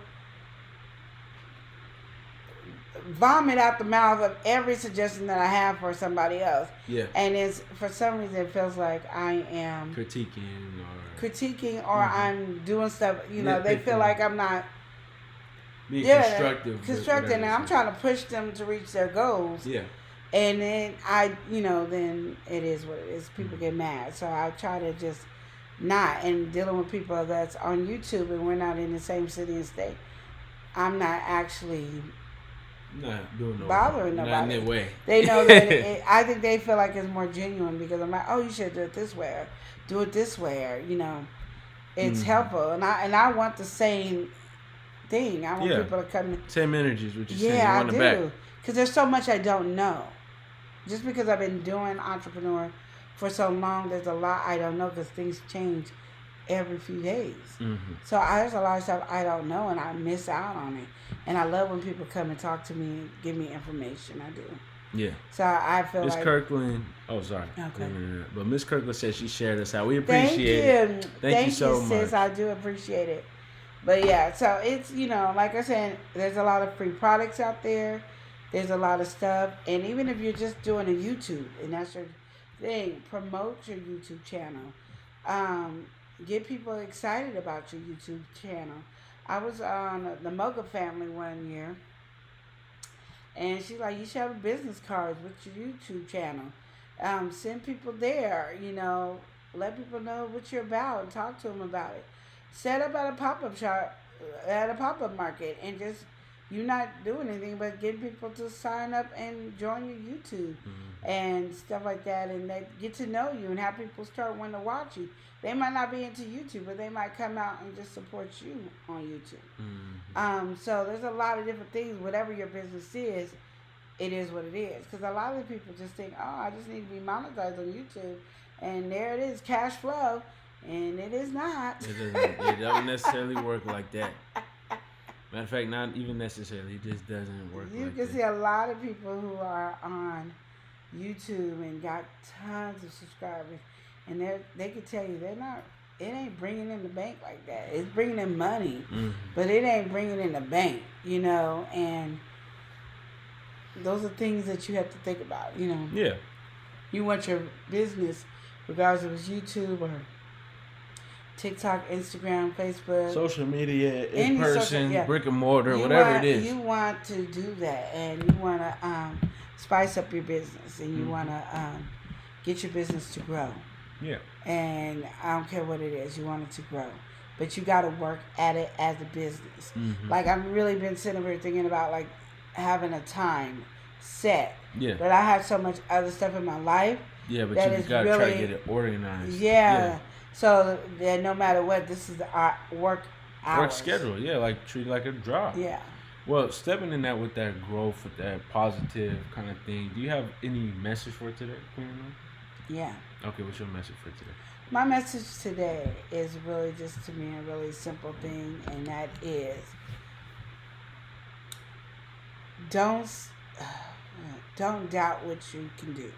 vomit out the mouth of every suggestion that I have for somebody else. Yeah. And it's for some reason it feels like I am critiquing or I'm doing stuff, you know, they feel like I'm not being constructive. And I'm trying to push them to reach their goals. Yeah. And then then it is what it is. People get mad. So I try to just not, and dealing with people that's on YouTube and we're not in the same city and state, I'm not actually Not doing no bothering Not nobody. in that way. They know that I think they feel like it's more genuine because I'm like, oh, you should do it this way, or do it this way, or it's helpful, and I want the same thing. I want people to come. Same energies, what you saying? Yeah, You I do. Because there's so much I don't know. Just because I've been doing entrepreneur for so long, there's a lot I don't know because things change every few days. So there's a lot of stuff I don't know, and I miss out on it. And I love when people come and talk to me and give me information. I do. Yeah. So I feel Miss like Kirkland. Oh, sorry. Okay. But Miss Kirkland said she shared us out. We appreciate it. Thank you so much. Sis. I do appreciate it. But yeah, so it's, like I said, there's a lot of free products out there. There's a lot of stuff. And even if you're just doing a YouTube and that's your thing, promote your YouTube channel. Get people excited about your YouTube channel. I was on the 𝒮𝒾𝒶𝓁𝓈s family one year. And she's like, you should have business cards with your YouTube channel. Send people there, let people know what you're about and talk to them about it. Set up at a pop-up shop, at a pop-up market, and just, you're not doing anything but getting people to sign up and join your YouTube and stuff like that, and they get to know you and have people start wanting to watch you. They might not be into YouTube, but they might come out and just support you on YouTube. So there's a lot of different things. Whatever your business is, it is what it is. Because a lot of people just think, oh, I just need to be monetized on YouTube, and there it is, cash flow, and it is not. It doesn't necessarily work like that. Matter of fact, not even necessarily. It just doesn't work like that. You can see a lot of people who are on YouTube and got tons of subscribers, and they can tell you it ain't bringing in the bank like that. It's bringing in money, but it ain't bringing in the bank, and those are things that you have to think about, Yeah. You want your business, regardless if it's YouTube or TikTok, Instagram, Facebook, social media, in person, brick and mortar, it is. You want to do that, and you want to spice up your business, and you want to get your business to grow. Yeah. And I don't care what it is, you want it to grow. But you got to work at it as a business. Like, I've really been sitting over here thinking about, like, having a time set. Yeah. But I have so much other stuff in my life. Yeah, but you got to try to get it organized. Yeah. So that no matter what, this is our work hours. Work schedule, yeah, like treat it like a job. Yeah. Well, stepping in that with that growth, with that positive kind of thing, do you have any message for today, Queen? Yeah. Okay, what's your message for today? My message today is really just, to me, a really simple thing, and that is don't doubt what you can do.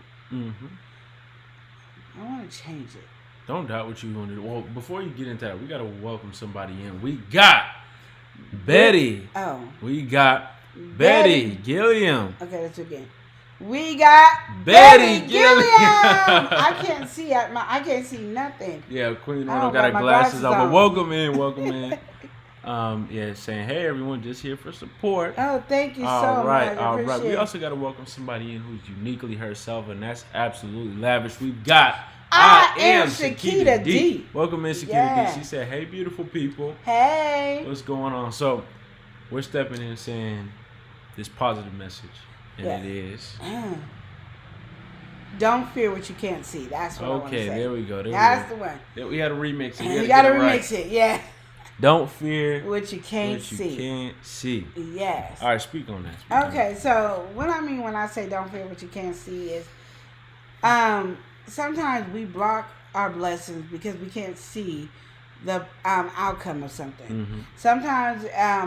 I want to change it. Don't doubt what you want to do. Well, before you get into that, we got to welcome somebody in. We got Betty. Oh. We got Betty Gilliam. Okay, let's do it again. We got Betty Gilliam. I can't see. I can't see nothing. Yeah, Queen I don't got her glasses on. But welcome in. Yeah, saying, hey, everyone, just here for support. Oh, thank you so much. All right. We also got to welcome somebody in who's uniquely herself, and that's absolutely lavish. We've got I am Shakita D. Welcome in, Shakita D. She said, hey, beautiful people. Hey. What's going on? So, we're stepping in saying this positive message, and it is. Don't fear what you can't see. That's what I want to say. Okay, there we go. That's the one. We had to remix it. You got to remix it, yeah. Don't fear what you can't see. Yes. All right, speak on that. Okay, so what I mean when I say don't fear what you can't see is sometimes we block our blessings because we can't see the outcome of something. Sometimes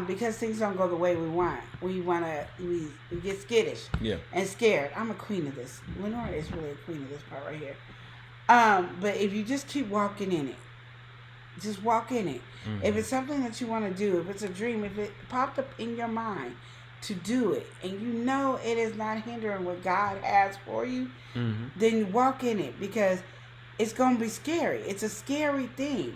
because things don't go the way we want, we get skittish and scared. I'm a queen of this. Lenora is really a queen of this part right here. But if you just keep walking in it, just walk in it. If it's something that you want to do, if it's a dream, if it popped up in your mind to do it, and you know it is not hindering what God has for you, then walk in it, because it's going to be scary. It's a scary thing.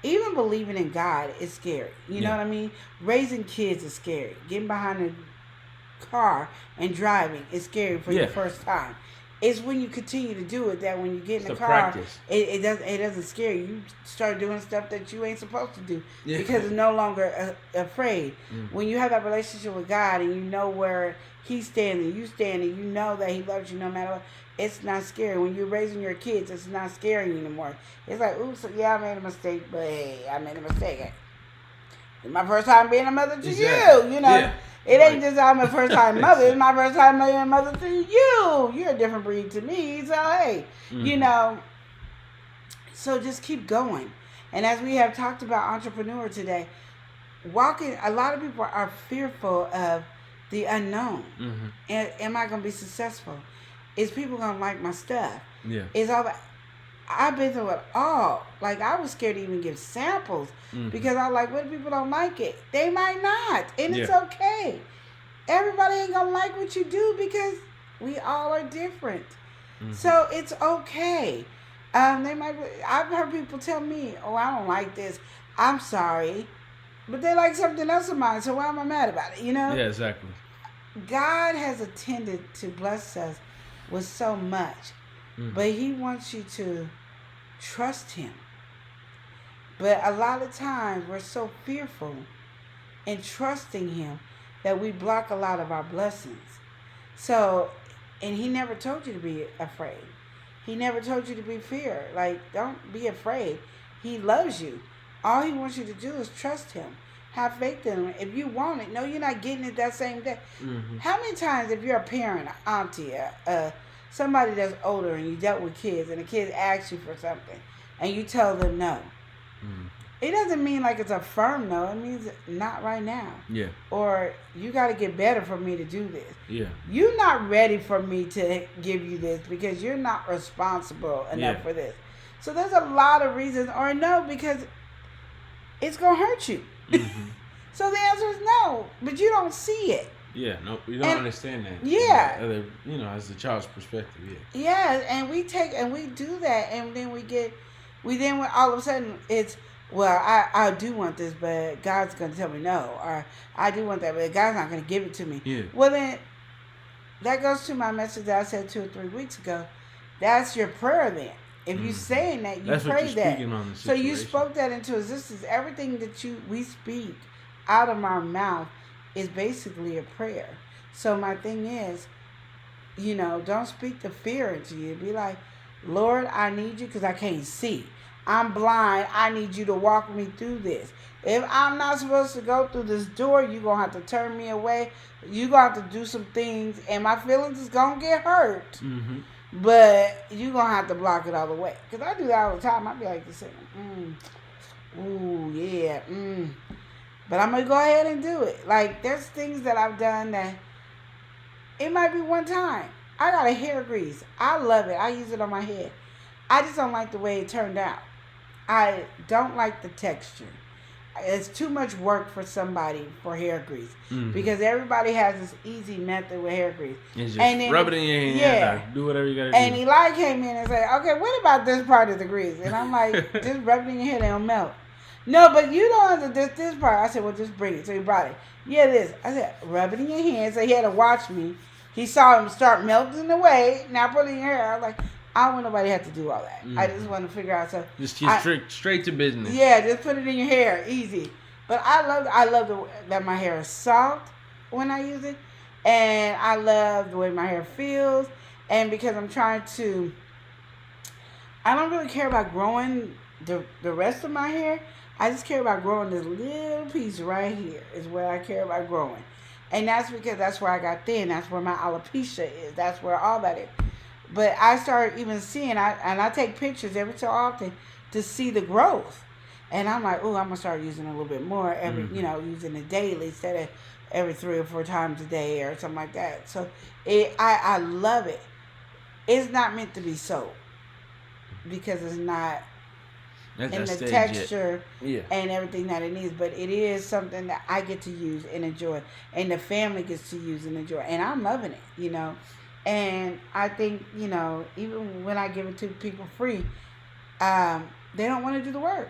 Even believing in God is scary. You know what I mean? Raising kids is scary. Getting behind a car and driving is scary for your first time. it's when you continue to do it that when you get in the car, practice. it doesn't scare you. You start doing stuff that you ain't supposed to do Yeah. because it's no longer afraid. When you have that relationship with God and you know where He's standing, you standing, you know that He loves you no matter what. It's not scary. When you're raising your kids, it's not scary anymore. It's like, oops, yeah, I made a mistake, but hey, I made a mistake. It's my first time being a mother to you, you know. Yeah. It ain't just I'm a first time mother. It's my first time being a mother to you. You're a different breed to me. So, hey, you know. So just keep going. And as we have talked about entrepreneur today, a lot of people are fearful of the unknown. Am I going to be successful? Is people going to like my stuff? Yeah. It's all about, I've been through it all. Like, I was scared to even give samples because I was like, what if people don't like it? They might not. And it's okay. Everybody ain't going to like what you do because we all are different. So it's okay. I've heard people tell me, oh, I don't like this. I'm sorry. But they like something else of mine, so why am I mad about it, you know? Yeah, exactly. God has intended to bless us with so much, but He wants you to trust Him. But a lot of times we're so fearful in trusting Him that we block a lot of our blessings. So, and He never told you to be afraid. He never told you to be fear. Like, don't be afraid. He loves you. All He wants you to do is trust Him. Have faith in Him. If you want it, no, you're not getting it that same day. How many times, if you're a parent, an auntie, somebody that's older and you dealt with kids and the kids ask you for something and you tell them no, it doesn't mean like it's a firm no. It means not right now. Yeah. Or you got to get better for me to do this. Yeah. You're not ready for me to give you this because you're not responsible enough for this. So there's a lot of reasons. Or no, because it's going to hurt you. So the answer is no, but you don't see it. Yeah, no, you don't understand that. Yeah. You know, as a child's perspective, yeah. Yeah, and we do that, and then when all of a sudden it's, well, I do want this, but God's going to tell me no, or I do want that, but God's not going to give it to me. Yeah. Well, then that goes to my message that I said 2 or 3 weeks ago. That's your prayer then. If you're saying that, you pray that. So you spoke that into existence. Everything that we speak out of our mouth is basically a prayer. So my thing is, you know, don't speak the fear into you. Be like, Lord, I need you because I can't see. I'm blind. I need you to walk me through this. If I'm not supposed to go through this door, you're going to have to turn me away. You're going to have to do some things, and my feelings is going to get hurt. But you're going to have to block it all the way. Because I do that all the time. I be like, ooh, yeah, But I'm going to go ahead and do it. Like, there's things that I've done that it might be one time. I got a hair grease. I love it. I use it on my head. I just don't like the way it turned out. I don't like the texture. It's too much work for somebody for hair grease. Because everybody has this easy method with hair grease. And just then, rub it in your hand. Yeah. Do whatever you got to do. And Eli came in and said, okay, what about this part of the grease? And I'm like, just rub it in your head, it'll melt. No, but you don't have to this part. I said, well, just bring it. So he brought it. Yeah, this. I said, rub it in your hand. So he had to watch me. He saw him start melting away. Now put it in your hair. I was like, I don't want nobody to have to do all that. I just want to figure out. So just get straight to business. Yeah, just put it in your hair. Easy. But I love that my hair is soft when I use it. And I love the way my hair feels. And because I'm trying to, I don't really care about growing the rest of my hair. I just care about growing this little piece right here is where I care about growing. And that's because that's where I got thin. That's where my alopecia is. That's where all that is. But I started even seeing, I take pictures every so often to see the growth. And I'm like, oh, I'm going to start using it a little bit more using it daily instead of every 3 or 4 times a day or something like that. So I love it. It's not meant to be sold because it's not in the texture and everything that it needs. But it is something that I get to use and enjoy. And the family gets to use and enjoy. And I'm loving it, you know. And I think, you know, even when I give it to people free, they don't want to do the work.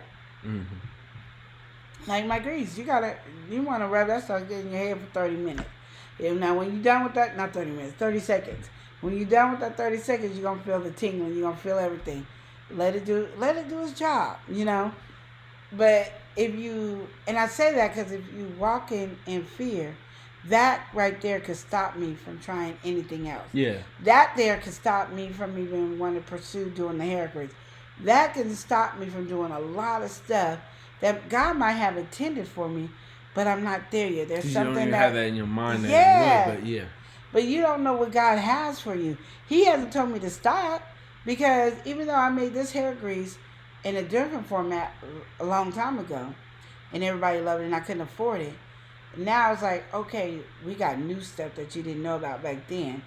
Like my grease, you want to rub that stuff in your head for 30 minutes. Now when you're done with that, not 30 minutes, 30 seconds. When you're done with that 30 seconds, you're gonna feel the tingling. You're gonna feel everything. Let it do its job. But if you, and I say that because if you walk in fear, that right there could stop me from trying anything else. Yeah. That there could stop me from even wanting to pursue doing the hair grease. That can stop me from doing a lot of stuff that God might have intended for me, but I'm not there yet. There's something you don't even have that in your mind. But you don't know what God has for you. He hasn't told me to stop, because even though I made this hair grease in a different format a long time ago, and everybody loved it, and I couldn't afford it. Now it's like, okay, we got new stuff that you didn't know about back then.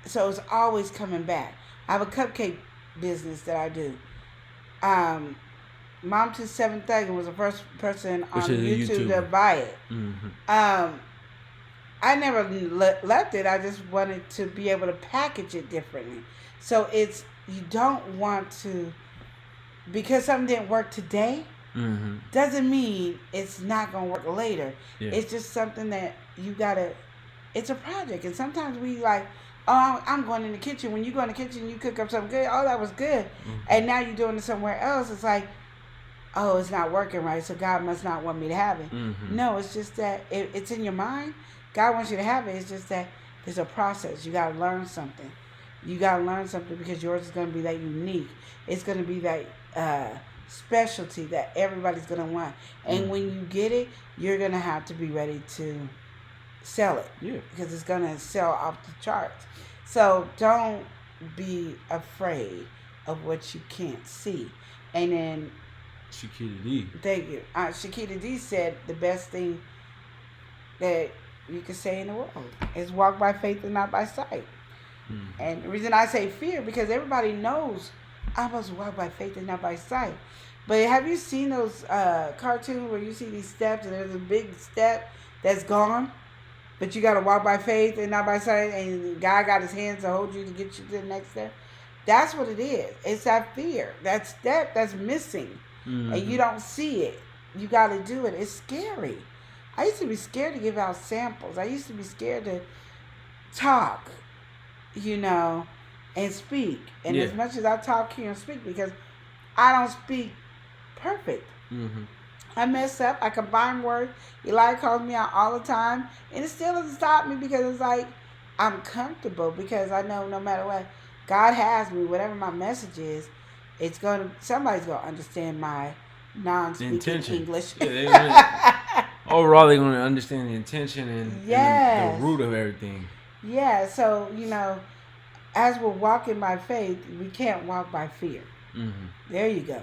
So it's always coming back. I have a cupcake business that I do. Mom to 730 was the first person on YouTube to buy it. Mm-hmm. I never left it. I just wanted to be able to package it differently. So you don't want to, because something didn't work today, mm-hmm. doesn't mean it's not going to work later. Yeah. It's just something that you got to, it's a project. And sometimes we like, oh, I'm going in the kitchen. When you go in the kitchen, you cook up something good. Oh, that was good. Mm-hmm. And now you're doing it somewhere else. It's like, oh, it's not working right, so God must not want me to have it. Mm-hmm. No, it's just that it's in your mind. God wants you to have it. It's just that there's a process. You got to learn something. You got to learn something, because yours is going to be that unique. It's going to be that specialty that everybody's going to want. And Mm-hmm. when you get it, you're going to have to be ready to sell it. Yeah. Because it's going to sell off the charts. So don't be afraid of what you can't see. And then Shakita D. thank you. Shakita D said the best thing that you can say in the world is walk by faith and not by sight. Mm-hmm. And the reason I say fear, because everybody knows I'm supposed to walk by faith and not by sight. But have you seen those cartoons where you see these steps and there's a big step that's gone, but you got to walk by faith and not by sight, and God got his hands to hold you to get you to the next step? That's what it is. It's that fear, that step that's missing. Mm-hmm. And you don't see it. You got to do it. It's scary. I used to be scared to give out samples. I used to be scared to talk, and speak. And as much as I talk here and speak, because I don't speak perfect. Mm-hmm. I mess up. I combine words. Eli calls me out all the time. And it still doesn't stop me, because it's like I'm comfortable, because I know no matter what, God has me. Whatever my message is, somebody's gonna understand my non-speaking English. Overall, they're gonna understand the intention and the root of everything. Yeah. So as we're walking by faith, we can't walk by fear. Mm-hmm. There you go.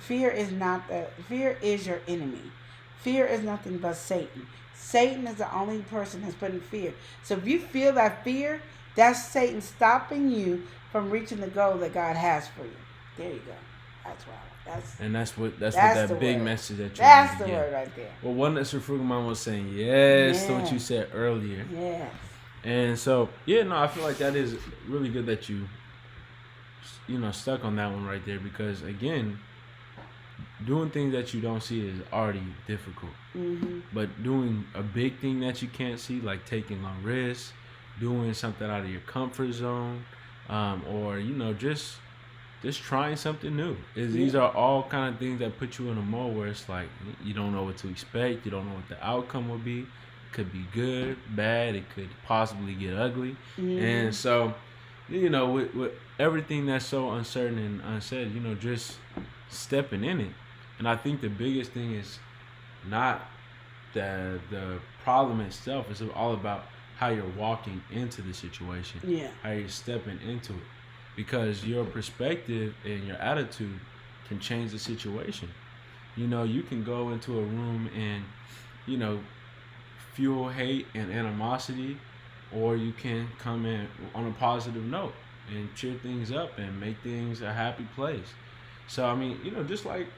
Fear is your enemy. Fear is nothing but Satan. Satan is the only person that's putting fear. So if you feel that fear, that's Satan stopping you from reaching the goal that God has for you. There you go. That's why. That's what that big word. Message that you That's the word right there. Well, one that Frugal was saying yes to what you said earlier. Yes. And so, I feel like that is really good that you stuck on that one right there, because again, doing things that you don't see is already difficult. Mm-hmm. But doing a big thing that you can't see, like taking a risk, doing something out of your comfort zone, or just trying something new. These are all kind of things that put you in a mode where it's like you don't know what to expect. You don't know what the outcome will be. It could be good, bad. It could possibly get ugly. Mm-hmm. And so, with everything that's so uncertain and unsaid, just stepping in it. And I think the biggest thing is not the problem itself. It's all about how you're walking into the situation. Yeah. How you're stepping into it. Because your perspective and your attitude can change the situation. You can go into a room and, fuel hate and animosity, or you can come in on a positive note and cheer things up and make things a happy place. So, I mean, just like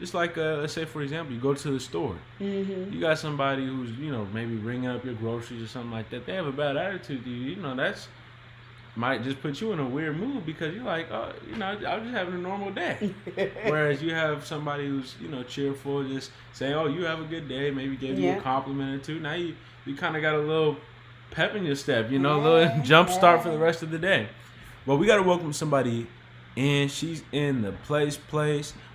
let's say, for example, you go to the store. Mm-hmm. You got somebody who's, maybe ringing up your groceries or something like that. They have a bad attitude to you. That's might just put you in a weird mood, because you're like, oh, I'm just having a normal day. Whereas you have somebody who's, cheerful, just saying, oh, you have a good day, maybe give you a compliment or two. Now you kind of got a little pep in your step, you know, a little jump start for the rest of the day. Well, we got to welcome somebody in. She's in the place.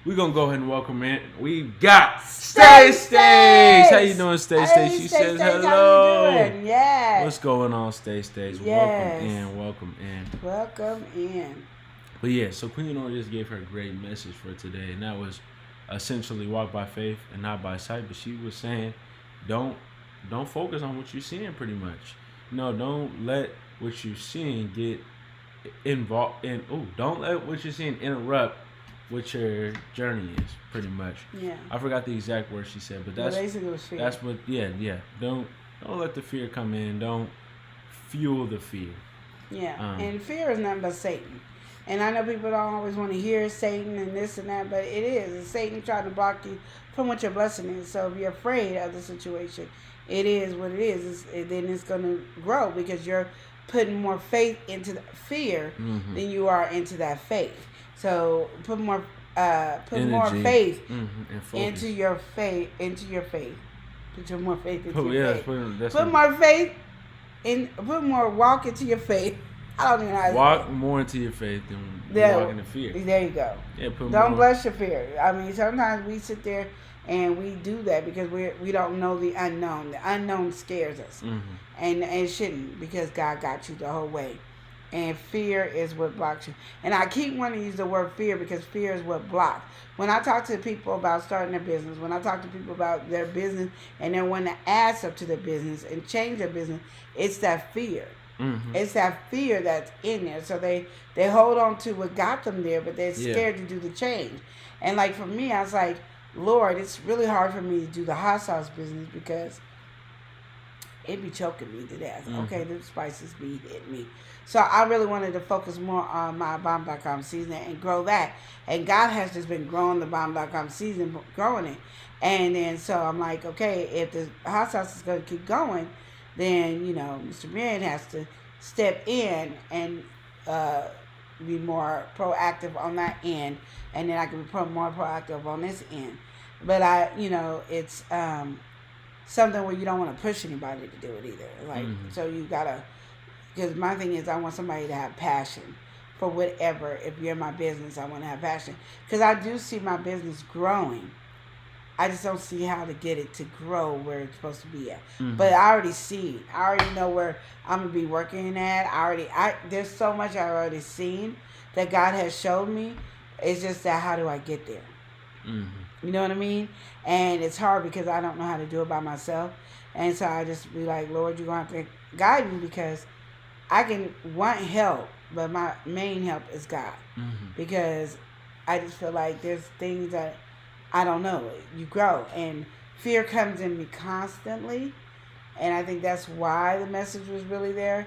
We're going to go ahead and welcome in. We've got Stace. How you doing, Stace? She says hello. How you doing? Yes. What's going on, Stace? Yes. Welcome in. Welcome in. But yeah, so Queen Nora just gave her a great message for today, and that was essentially walk by faith and not by sight. But she was saying, don't focus on what you're seeing, pretty much. No, don't let what you're seeing get involved in. Don't let what you're seeing interrupt what your journey is, pretty much. Yeah. I forgot the exact words she said, but that's basically was fear. That's what. Yeah. Don't let the fear come in. Don't fuel the fear. Yeah. And fear is nothing but Satan. And I know people don't always want to hear Satan and this and that, but it is. It's Satan trying to block you from what your blessing is. So if you're afraid of the situation, it is what it is. Then it's going to grow because you're putting more faith into the fear than you are into that faith. So put more faith into your faith. Put your more faith into your faith. Put more faith in. Put more walk into your faith. I don't even know how to walk more into your faith than walk into fear. There you go. Yeah, don't bless your fear. I mean, sometimes we sit there and we do that because we don't know the unknown. The unknown scares us, and it shouldn't, because God got you the whole way. And fear is what blocks you. And I keep wanting to use the word fear because fear is what blocks. When I talk to people about starting their business, when I talk to people about their business and they want to add stuff to their business and change their business, it's that fear. It's that fear that's in there. So they hold on to what got them there, but they're scared to do the change. And like for me, I was like, Lord, it's really hard for me to do the hot sauce business because it be choking me to death. Okay, the spices be hitting me. So I really wanted to focus more on my 𝒮𝒻.com seasoning and grow that. And God has just been growing the 𝒮𝒻.com seasoning, growing it. And then so I'm like, okay, if the hot sauce is going to keep going, then, you know, Mr. Marion has to step in and be more proactive on that end. And then I can be more proactive on this end. But it's something where you don't want to push anybody to do it either. Like, so you got to, because my thing is I want somebody to have passion for whatever. If you're in my business, I want to have passion. Because I do see my business growing. I just don't see how to get it to grow where it's supposed to be at. But I already see it. I already know where I'm going to be working at. There's so much I've already seen that God has showed me. It's just that how do I get there? You know what I mean? And it's hard because I don't know how to do it by myself. And so I just be like, Lord, you're going to have to guide me, because I can want help, but my main help is God. Because I just feel like there's things that I don't know. You grow, and fear comes in me constantly, and I think that's why the message was really there.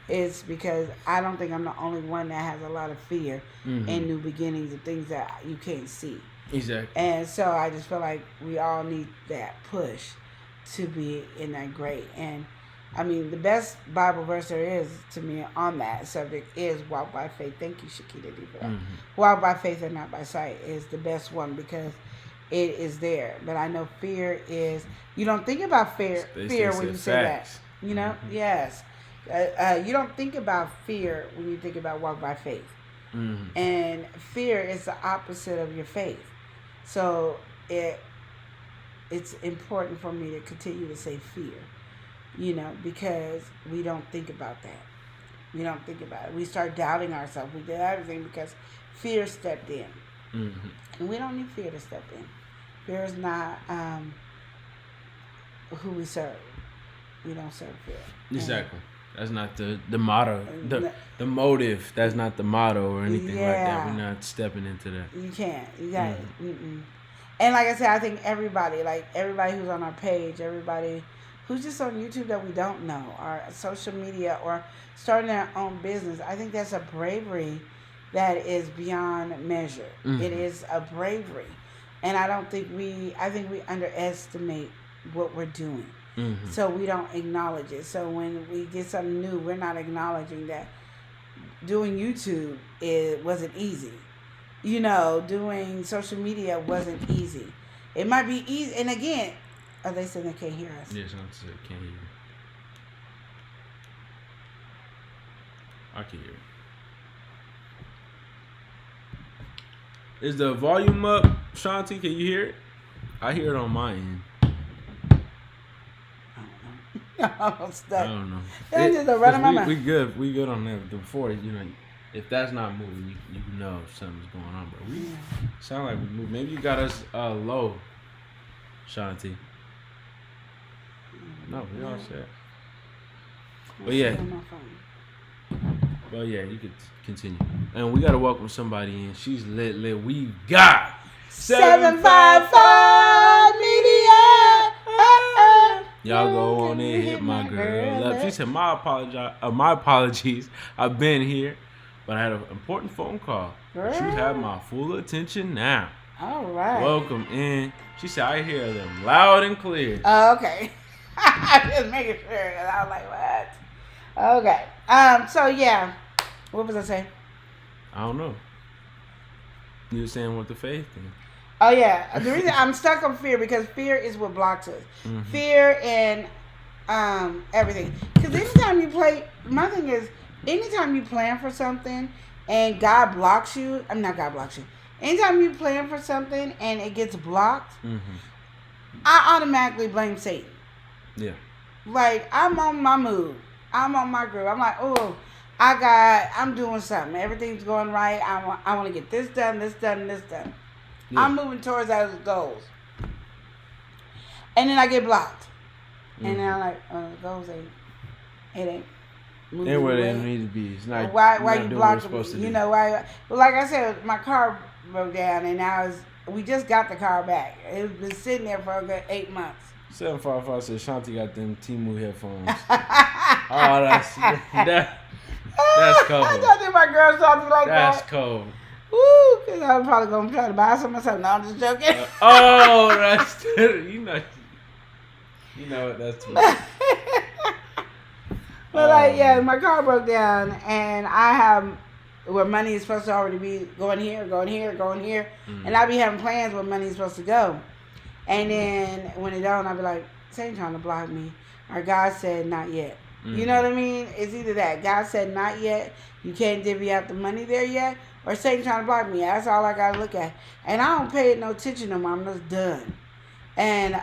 Is because I don't think I'm the only one that has a lot of fear in new beginnings and things that you can't see. Exactly. And so I just feel like we all need that push to be in that great. And I mean, the best Bible verse there is to me on that subject is walk by faith. Thank you, Shakita D, for that. Walk by faith and not by sight is the best one, because it is there. But I know fear is, you don't think about fear when you say that. You know? Yes. You don't think about fear when you think about walk by faith. And fear is the opposite of your faith. So it's important for me to continue to say fear, you know, because we don't think about that. We don't think about it. We start doubting ourselves. We do everything because fear stepped in. And we don't need fear to step in. Fear is not who we serve. We don't serve fear. Exactly. That's not the motto, the motive. That's not the motto or anything like that. We're not stepping into that. You can't. You got it. And like I said, I think everybody who's on our page, everybody who's just on YouTube that we don't know, or social media, or starting their own business, I think that's a bravery that is beyond measure. It is a bravery. And I think we underestimate what we're doing. So we don't acknowledge it. So when we get something new, we're not acknowledging that doing YouTube wasn't easy. You know, doing social media wasn't easy. It might be easy. And again, are they saying they can't hear us? Yes, I'm saying can't hear I can hear it. Is the volume up, Shanti? Can you hear it? I hear it on my end. I'm stuck. I don't know. That's just a run of my mouth. We good. We good on that. Before, if that's not moving, you know if something's going on. But we sound like we move. Maybe you got us low, Shanti. No, we all set. But yeah. Well, yeah, you could continue. And we got to welcome somebody in. She's lit. We got 755 Media. Y'all go on there, hit my girl up. She said, my apologies. I've been here, but I had an important phone call. But you have my full attention now. All right. Welcome in. She said, I hear them loud and clear. Oh, okay. I'm just making sure. I was like, what? Okay. So yeah. What was I saying? I don't know. You were saying what the faith thing. Oh yeah. The reason I'm stuck on fear because fear is what blocks us. Mm-hmm. Fear and everything. Because anytime you play, my thing is, anytime you plan for something and God blocks you, not God blocks you. Anytime you plan for something and it gets blocked, I automatically blame Satan. Yeah. Like, I'm on my mood. I'm on my groove. I'm like, oh, I'm doing something. Everything's going right. I want to get this done, this done, and this done. Yeah. I'm moving towards those goals. And then I get blocked. And then I'm like, goals ain't moving Ain't where away. they need to be. It's not. Why not you doing blocking what it's supposed me? to You do. know why? Well, like I said, my car broke down, and we just got the car back. It's been sitting there for a good 8 months. 755 said Shanti got them Temu headphones. Oh, that's cold. I thought that my girl saw me like That's that. cold. Woo, because I was probably going to try to buy some myself. No, I'm just joking. That's you know what? That's too much. But my car broke down, and I have where money is supposed to already be going here, and I be having plans where money is supposed to go. And then when it don't, I be like, Satan trying to block me. Or God said, not yet. You know what I mean? It's either that. God said, not yet. You can't divvy out the money there yet. Or Satan trying to block me. That's all I got to look at. And I don't pay it no attention no more. I'm just done. And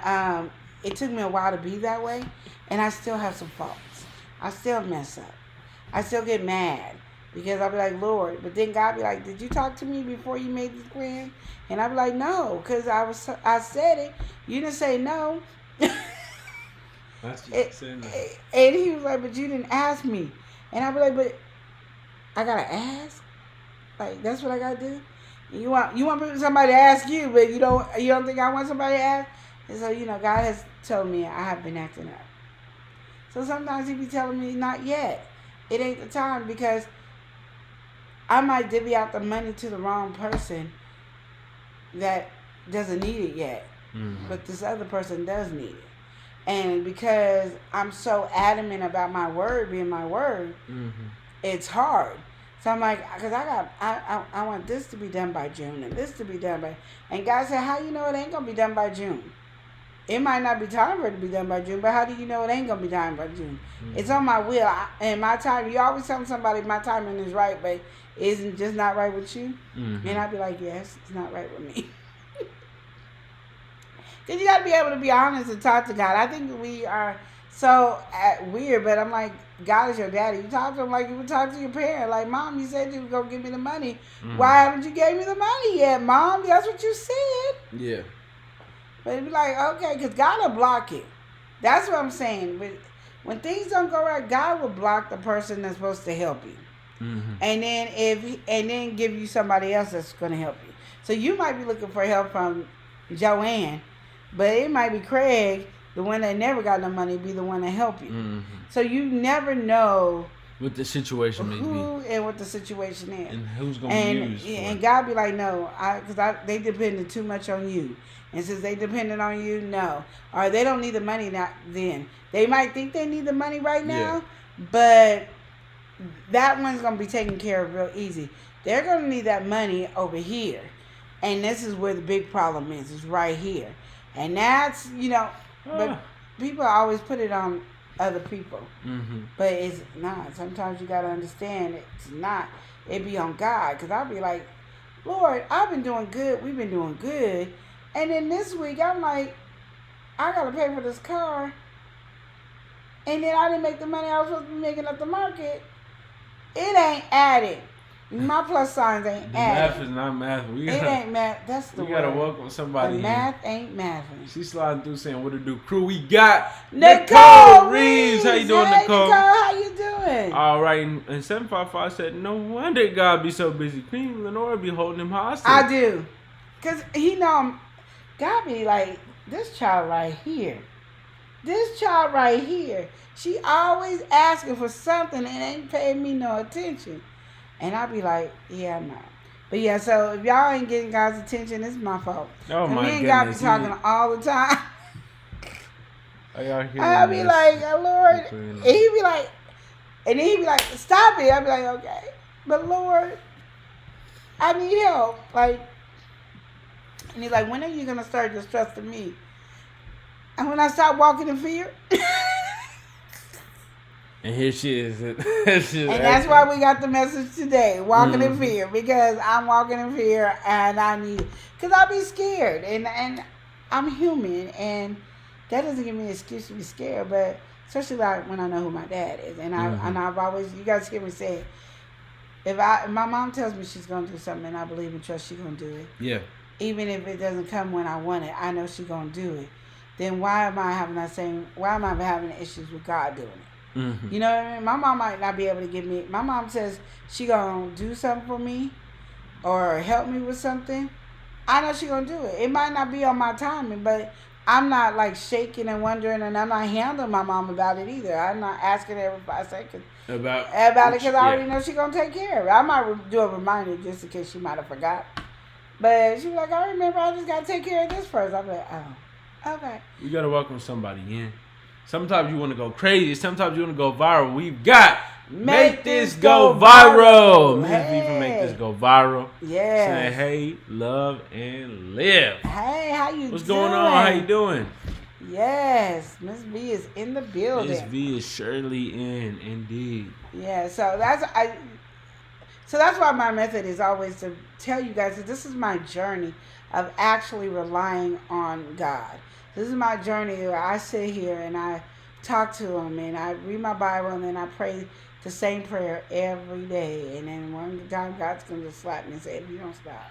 it took me a while to be that way. And I still have some faults. I still mess up. I still get mad. Because I'll be like, Lord. But then God be like, did you talk to me before you made this plan? And I'll be like, no. Because I said it. You didn't say no. That's just saying that. And he was like, but you didn't ask me. And I'll be like, but I got to ask? Like, that's what I got to do? And you want somebody to ask you, but you don't think I want somebody to ask? And so, God has told me I have been acting up. So sometimes he be telling me, not yet. It ain't the time because I might divvy out the money to the wrong person that doesn't need it yet. But this other person does need it. And because I'm so adamant about my word being my word, it's hard. So I'm like, because I want this to be done by June and this to be done by, and God said, how you know it ain't going to be done by June? It might not be time for it to be done by June, but how do you know it ain't going to be done by June? It's on my will and my time. You always tell somebody my timing is right, but isn't just not right with you? And I'd be like, yes, it's not right with me. Because you got to be able to be honest and talk to God. I think we are so weird, but I'm like, God is your daddy. You talk to him like you would talk to your parent. Like, Mom, you said you were going to give me the money. Why haven't you gave me the money yet, Mom? That's what you said. Yeah. But it'd be like, okay, because God will block it. That's what I'm saying. But when things don't go right, God will block the person that's supposed to help you. And then give you somebody else that's going to help you. So you might be looking for help from Joanne, but it might be Craig, the one that never got no money, be the one to help you. So you never know what the situation may be and what the situation is, and who's going to use. And God be like, no, because they depended too much on you, and since they depended on you, no, or they don't need the money now. Then they might think they need the money right now, but that one's going to be taken care of real easy. They're going to need that money over here, and this is where the big problem is right here. And that's, but people always put it on other people. But it's not. Sometimes you got to understand it's not. It be on God. Because I'll be like, Lord, I've been doing good. We've been doing good. And then this week, I'm like, I got to pay for this car. And then I didn't make the money I was supposed to be making at the market. It ain't adding. My plus signs ain't The adding. math is not math. It ain't math. That's the we word. gotta welcome somebody The in. math ain't mathing. She's sliding through saying, what it do, crew? We got Nicole Reeves. How you doing, Hey, Nicole? How you doing? All right. And 755 said, no wonder God be so busy. Queen Lenora be holding him hostage. I do. Because he know God be like, this child right here. This child right here. She always asking for something and ain't paying me no attention. And I be like, yeah, I'm not. But yeah, so if y'all ain't getting God's attention, it's my fault. Oh, my me and God be goodness. talking all the time. Are y'all hearing I be this? like, Lord. And he be like, and then he be like, stop it. I be like, okay. But Lord, I need help. Like, and he's like, when are you going to start just trusting me? And when I stop walking in fear. And here she is. And that's why we got the message today, walking in fear, because I'm walking in fear and I need, because I be scared and I'm human and that doesn't give me an excuse to be scared, but especially like when I know who my dad is. And I've always, you guys hear me say, if my mom tells me she's going to do something and I believe and trust she's going to do it. Yeah. Even if it doesn't come when I want it, I know she's going to do it. Then why am I having issues with God doing it? You know what I mean? My mom might not be able to give me. My mom says she gonna do something for me, or help me with something. I know she gonna do it. It might not be on my timing, but I'm not like shaking and wondering, and I'm not handling my mom about it either. I'm not asking her every 5 seconds about it because I already know she gonna take care of it. I might do a reminder just in case she might have forgot. But she was like, I remember. I just gotta take care of this first. I'm like, oh, okay. You gotta welcome somebody in. Sometimes you want to go crazy. Sometimes you want to go viral. We've got Make This Go Viral. Miss V from Make This Go Viral. Yeah. Saying, hey, love, and live. Hey, how you What's doing? going on? How you doing? Yes. Miss V is in the building. Miss V is surely in, indeed. Yeah, so that's why my method is always to tell you guys that this is my journey of actually relying on God. This is my journey where I sit here and I talk to him and I read my Bible and then I pray the same prayer every day. And then one time God's going to slap me and say, if you don't stop,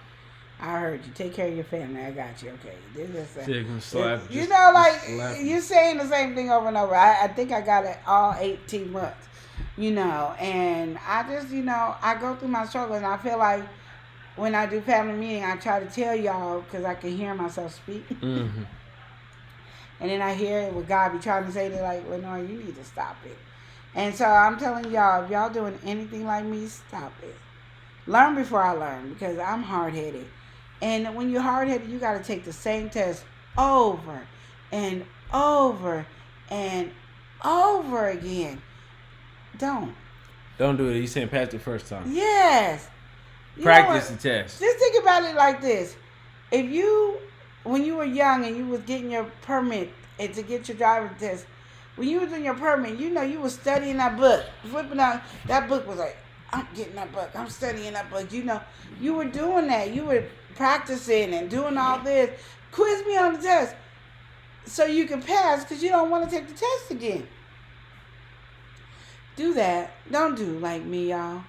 I heard you. Take care of your family. I got you. Okay. You know, like, you're saying the same thing over and over. I think I got it all 18 months, you know. And I just, you know, I go through my struggles and I feel like when I do family meeting, I try to tell y'all because I can hear myself speak. And then I hear it with God be trying to say to like, Lenore, you need to stop it. And so I'm telling y'all, if y'all doing anything like me, stop it. Learn before I learn because I'm hard-headed. And when you're hard-headed, you got to take the same test over and over and over again. Don't do it. He's saying pass the first time. Yes. Practice the test. Just think about it like this. When you were young and you was getting your permit and to get your driver's test, when you was doing your permit, you know you was studying that book. Flipping out, that book was like, I'm getting that book. I'm studying that book. You know, you were doing that. You were practicing and doing all this. Quiz me on the test so you can pass because you don't want to take the test again. Do that. Don't do like me, y'all.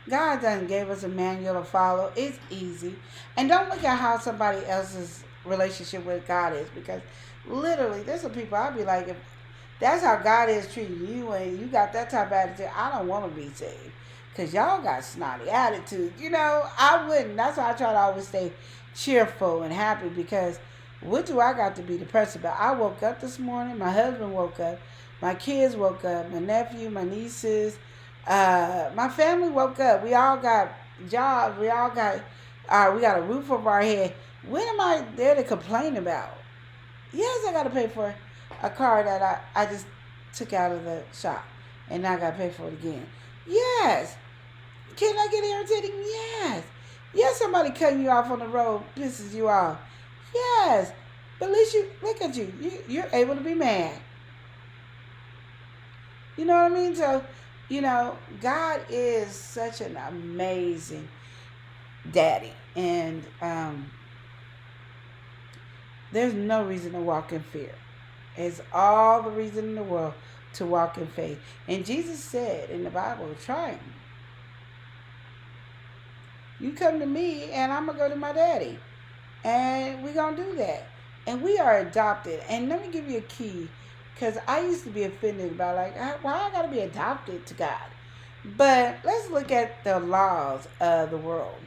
God done gave us a manual to follow. It's easy. And don't look at how somebody else's relationship with God is because literally there's some people I'll be like, if that's how God is treating you and you got that type of attitude, I don't want to be saved because y'all got snotty attitude. You know, I wouldn't. That's why I try to always stay cheerful and happy because what do I got to be depressed about? I woke up this morning. My husband woke up. My kids woke up. My nephew, my nieces, my family woke up. We all got jobs. We all got, we got a roof over our head. When am I there to complain about? Yes, I got to pay for a car that I just took out of the shop. And now I got to pay for it again. Yes. Can I get irritating? Yes. Yes, somebody cutting you off on the road pisses you off. Yes. But at least you, look at you. You're able to be mad. You know what I mean? So, God is such an amazing daddy. And there's no reason to walk in fear. It's all the reason in the world to walk in faith. And Jesus said in the Bible, try him. You come to me and I'm going to go to my daddy. And we're going to do that. And we are adopted. And let me give you a key. Because I used to be offended about why I got to be adopted to God. But let's look at the laws of the world.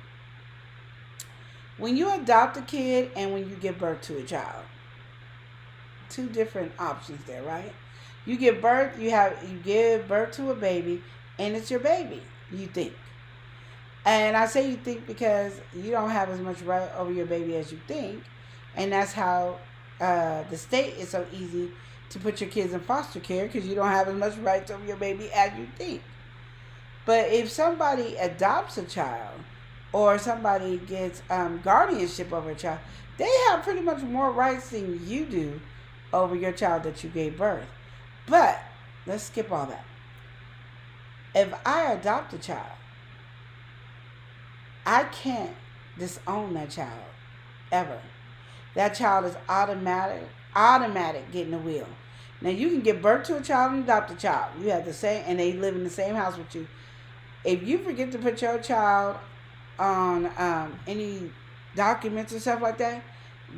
When you adopt a kid and when you give birth to a child, two different options there, right? You give birth to a baby, and it's your baby, you think. And I say you think because you don't have as much right over your baby as you think. And that's how the state is so easy to put your kids in foster care, because you don't have as much rights over your baby as you think. But if somebody adopts a child, or somebody gets guardianship over a child, they have pretty much more rights than you do over your child that you gave birth. But let's skip all that. If I adopt a child, I can't disown that child ever. That child is automatic getting a will. Now you can give birth to a child and adopt a child. You have the same, and they live in the same house with you. If you forget to put your child on any documents and stuff like that,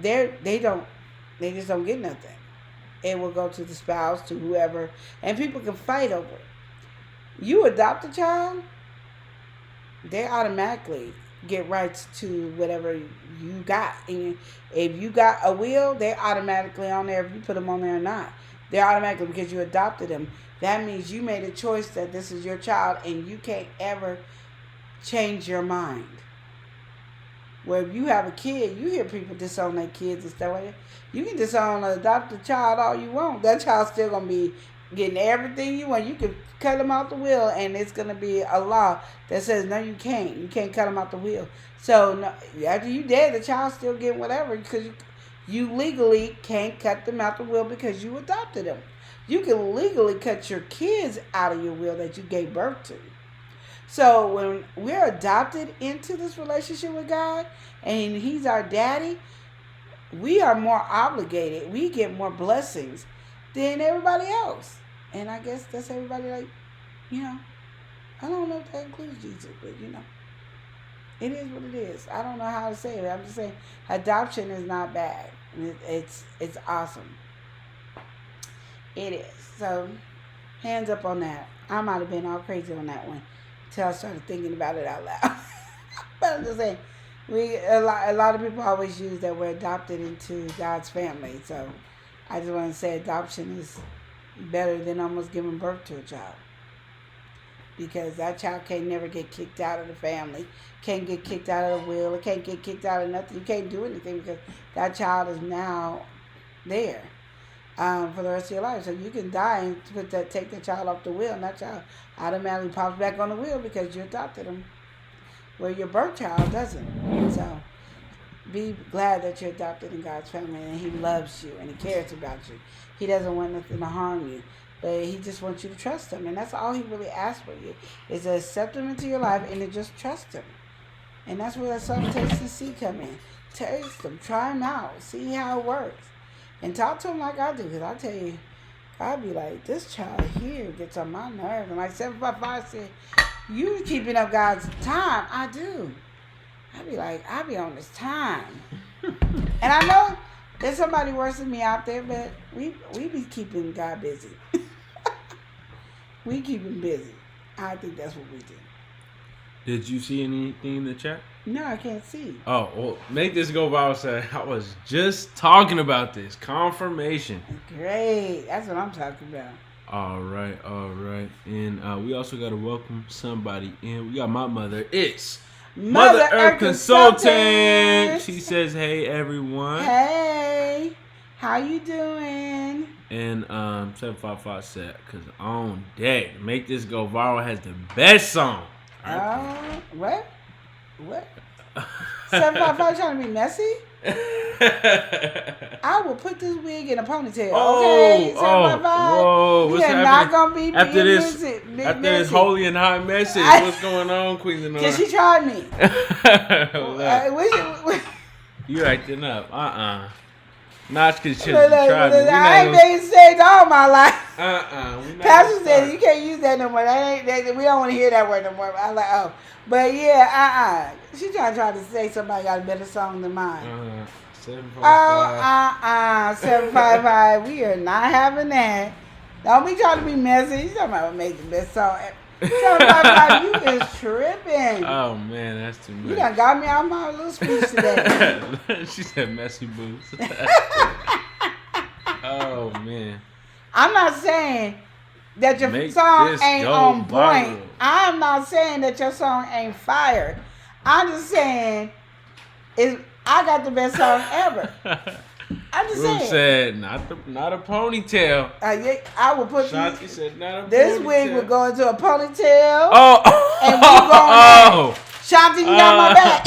they just don't get nothing. It will go to the spouse, to whoever, and people can fight over it. You adopt a child, they automatically get rights to whatever you got. And if you got a will, they're automatically on there if you put them on there or not. They're automatically, because you adopted them. That means you made a choice that this is your child, and you can't ever change your mind. Where if you have a kid, you hear people disown their kids and stuff like that. You can disown an adopted child all you want. That child's still going to be getting everything you want. You can cut them out the will, and it's going to be a law that says, no, you can't. You can't cut them out the will. So no, after you dead, the child's still getting whatever, because you legally can't cut them out the will because you adopted them. You can legally cut your kids out of your will that you gave birth to. So when we're adopted into this relationship with God, and he's our daddy, we are more obligated. We get more blessings than everybody else. And I guess that's everybody, I don't know if that includes Jesus, but it is what it is. I don't know how to say it. I'm just saying adoption is not bad. It's awesome. It is. So hands up on that. I might have been all crazy on that one until I started thinking about it out loud. But I'm just saying, a lot of people always use that we're adopted into God's family. So I just want to say adoption is better than almost giving birth to a child. Because that child can't never get kicked out of the family, can't get kicked out of the will, it can't get kicked out of nothing. You can't do anything because that child is now there for the rest of your life. So you can die and take that child off the will, and that child automatically pops back on the will because you adopted him, where your birth child doesn't. So be glad that you're adopted in God's family, and he loves you and he cares about you. He doesn't want nothing to harm you. But he just wants you to trust him. And that's all he really asks for you, is to accept him into your life and to just trust him. And that's where that song Taste and See come in. Taste him. Try him out. See how it works. And talk to him like I do. Because I tell you, I'd be like, this child here gets on my nerves. And like 755 said, you keeping up God's time. I do. I be on this time. And I know there's somebody worse than me out there, but we be keeping God busy. We keep him busy. I think that's what we do. Did you see anything in the chat? No, I can't see. Oh, well, make this go viral. Say, I was just talking about this. Confirmation. Great. That's what I'm talking about. All right. And we also got to welcome somebody in. We got my mother. It's Mother Earth Consultant. She says, hey, everyone. Hey. How you doing? And 755 said, because on deck, Make This Go Viral has the best song. What? 755 trying to be messy? I will put this wig in a ponytail. Oh, Okay, whoa! you What's are happening? not gonna be after this? messy, After this holy and hot message, what's going on, Queen Lenore? Cause she tried me. Look, you acting up? Not because she Look, tried me. I ain't made mistakes all my life. Pastor said Start. you can't use that no more. We don't want to hear that word no more. I'm like, oh, but yeah, She trying to say somebody got a better song than mine. 755. 755. We are not having that. Don't be trying to be messy. You talking about make the best song. 755, you is tripping. Oh man, that's too much. You done got me out of my little speech today. She said messy boots. Oh man. I'm not saying that your Make song this ain't go on point. viral. I'm not saying that your song ain't fire. I'm just saying I got the best song ever. I'm just Ruth saying. said not a ponytail. I will put Shanti said not a this ponytail. wig would go into a ponytail. Oh, And we going Shanti, you got my back.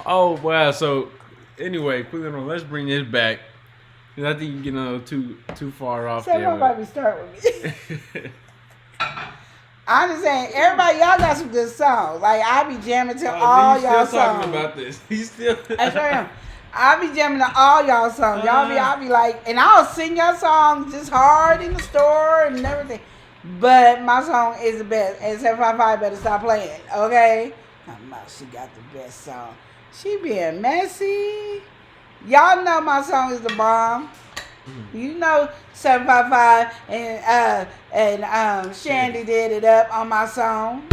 Oh wow. So anyway, Queen, let's bring this back. Cause I think you're getting a little too far off So there. nobody start with me. I'm just saying, everybody, y'all got some good songs. Like, I be jamming to all y'all songs. He's still talking about this. He's still. I sure am. I be jamming to all y'all songs. I'll be like, and I'll sing your songs just hard in the store and everything. But my song is the best. And 755 better stop playing, okay? She got the best song. She being messy. Y'all know my song is the bomb. You know 755 and Shandy did it up on my song.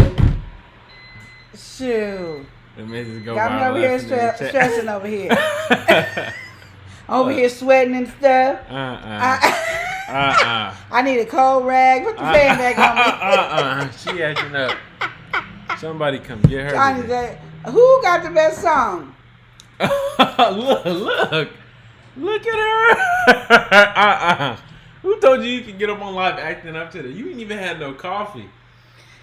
Shoot. It made it go Got me viral over here stressing over here. Over here sweating and stuff. I need a cold rag. Put the fan back on me. She acting up. Somebody come get her. Johnny said, who got the best song? Look at her. Who told you could get up on live acting up to that? You ain't even had no coffee.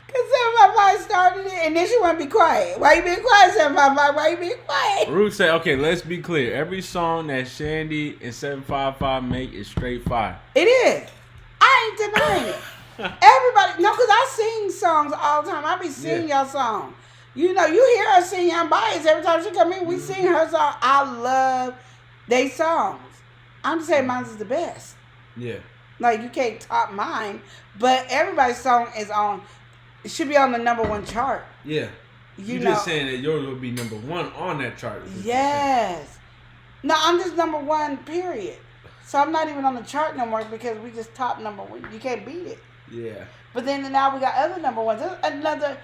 Because 755 started it, and then she want to be quiet. Why you being quiet, 755? Why you being quiet? Ruth said, okay, let's be clear. Every song that Shandy and 755 make is straight fire. It is. I ain't denying it. Everybody, no, because I sing songs all the time. I be singing your song. You know, you hear her sing Young Bias every time she come in. We sing her song. I love they songs. I'm just saying mine is the best. Yeah. Like, you can't top mine. But everybody's song is on, it should be on the #1 chart. Yeah. You just saying that yours will be #1 on that chart. Yes. No, I'm just #1, period. So I'm not even on the chart no more because we just top #1. You can't beat it. Yeah. But then now we got other #1s.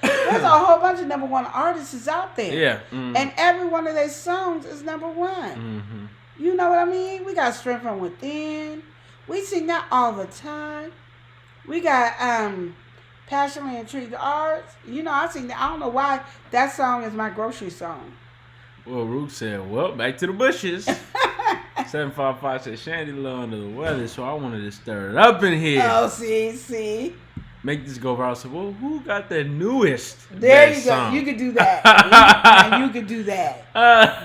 There's a whole bunch of #1 artists out there. Yeah. And every one of their songs is #1. Mm-hmm. You know what I mean? We got Strength from Within. We sing that all the time. We got Passionately and Treat the Arts. You know, I sing that. I don't know why that song is my grocery song. Well, Ruth said, well, back to the bushes. 755 said, Shandy a little under the weather, so I wanted to stir it up in here. Oh, see. Make this go viral. I said, well, who got the newest There you go. song? You could do that. And you could do that.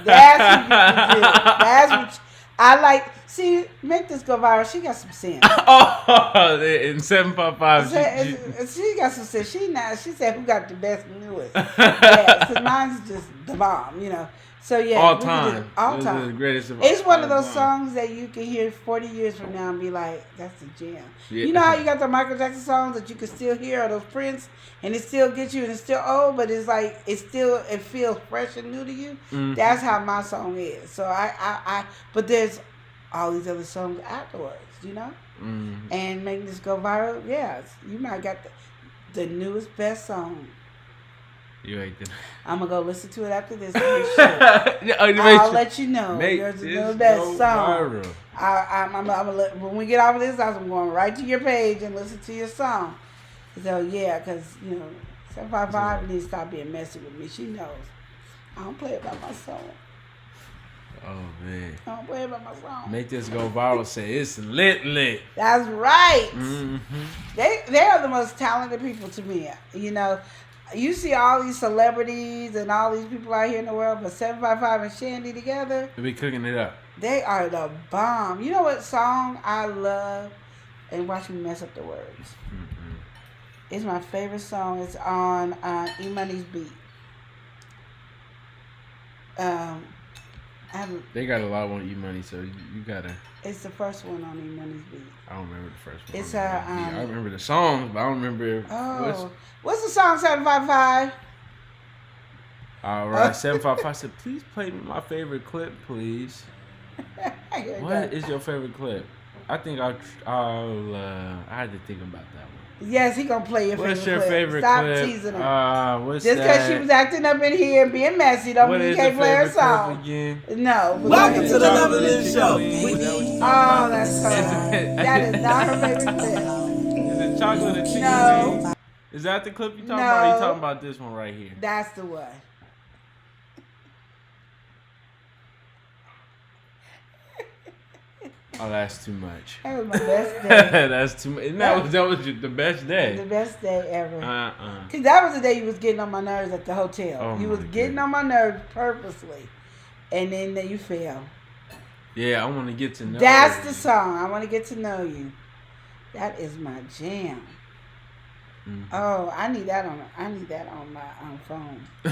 That's what you could do. That's what I like. See, make this go viral. She got some sense. Oh, in 755. She got some sense. She said, who got the best newest? Yeah, because mine's just the bomb, you know. So, yeah. All time. All time. The greatest of It's one of all those time. songs that you can hear 40 years from now and be like, that's a jam. Yeah. You know how you got the Michael Jackson songs that you can still hear, or those Prince, and it still gets you, and it's still old, but it's like, it feels fresh and new to you? Mm-hmm. That's how my song is. So, but there's all these other songs afterwards, you know? Mm-hmm. And making this go viral, yeah, you might got the newest best song. You ain't done. I'm going to go listen to it after this. I'll let you know. Make There's this the best go song. viral. When we get off of this, I'm going right to your page and listen to your song. So, yeah, because, 755 needs to stop being messy with me. She knows. I don't play about my song. Oh, man. I don't play about my song. Make this go viral. Say it's lit. That's right. Mm-hmm. They are the most talented people to me. You see all these celebrities and all these people out here in the world, but 755 and Shandy together, They be cooking it up. they are the bomb. You know what song I love? And watch me mess up the words. It's my favorite song. It's on E-Money's beat. They got a lot on E-Money, so you gotta. It's the first one on E-Money's beat. I don't remember the first one. It's I remember the songs, but I don't remember. What's the song 755? All right, 755 said, please play me my favorite clip, please. What is your favorite clip? I think I had to think about that one. Yes, he gonna play your favorite clip. What's your favorite Stop clip? teasing him. What's Just because she was acting up in here and being messy, don't mean you can't play her song. No. Welcome to the Lovely Show. Oh, that's so. That is not her favorite clip. Is it chocolate and chicken No. wings? Is that the clip you talking about? Or you talking about this one right here? That's the one. Oh, that's too much. That was my best day. That's too much. That was the best day. The best day ever. Uh-uh. Because that was the day you was getting on my nerves at the hotel. Oh, you was my getting goodness. on my nerves purposely. And then you fell. Yeah, I want to get to know. That's the song. I want to get to know you. That is my jam. Mm-hmm. Oh, I need that on my phone. So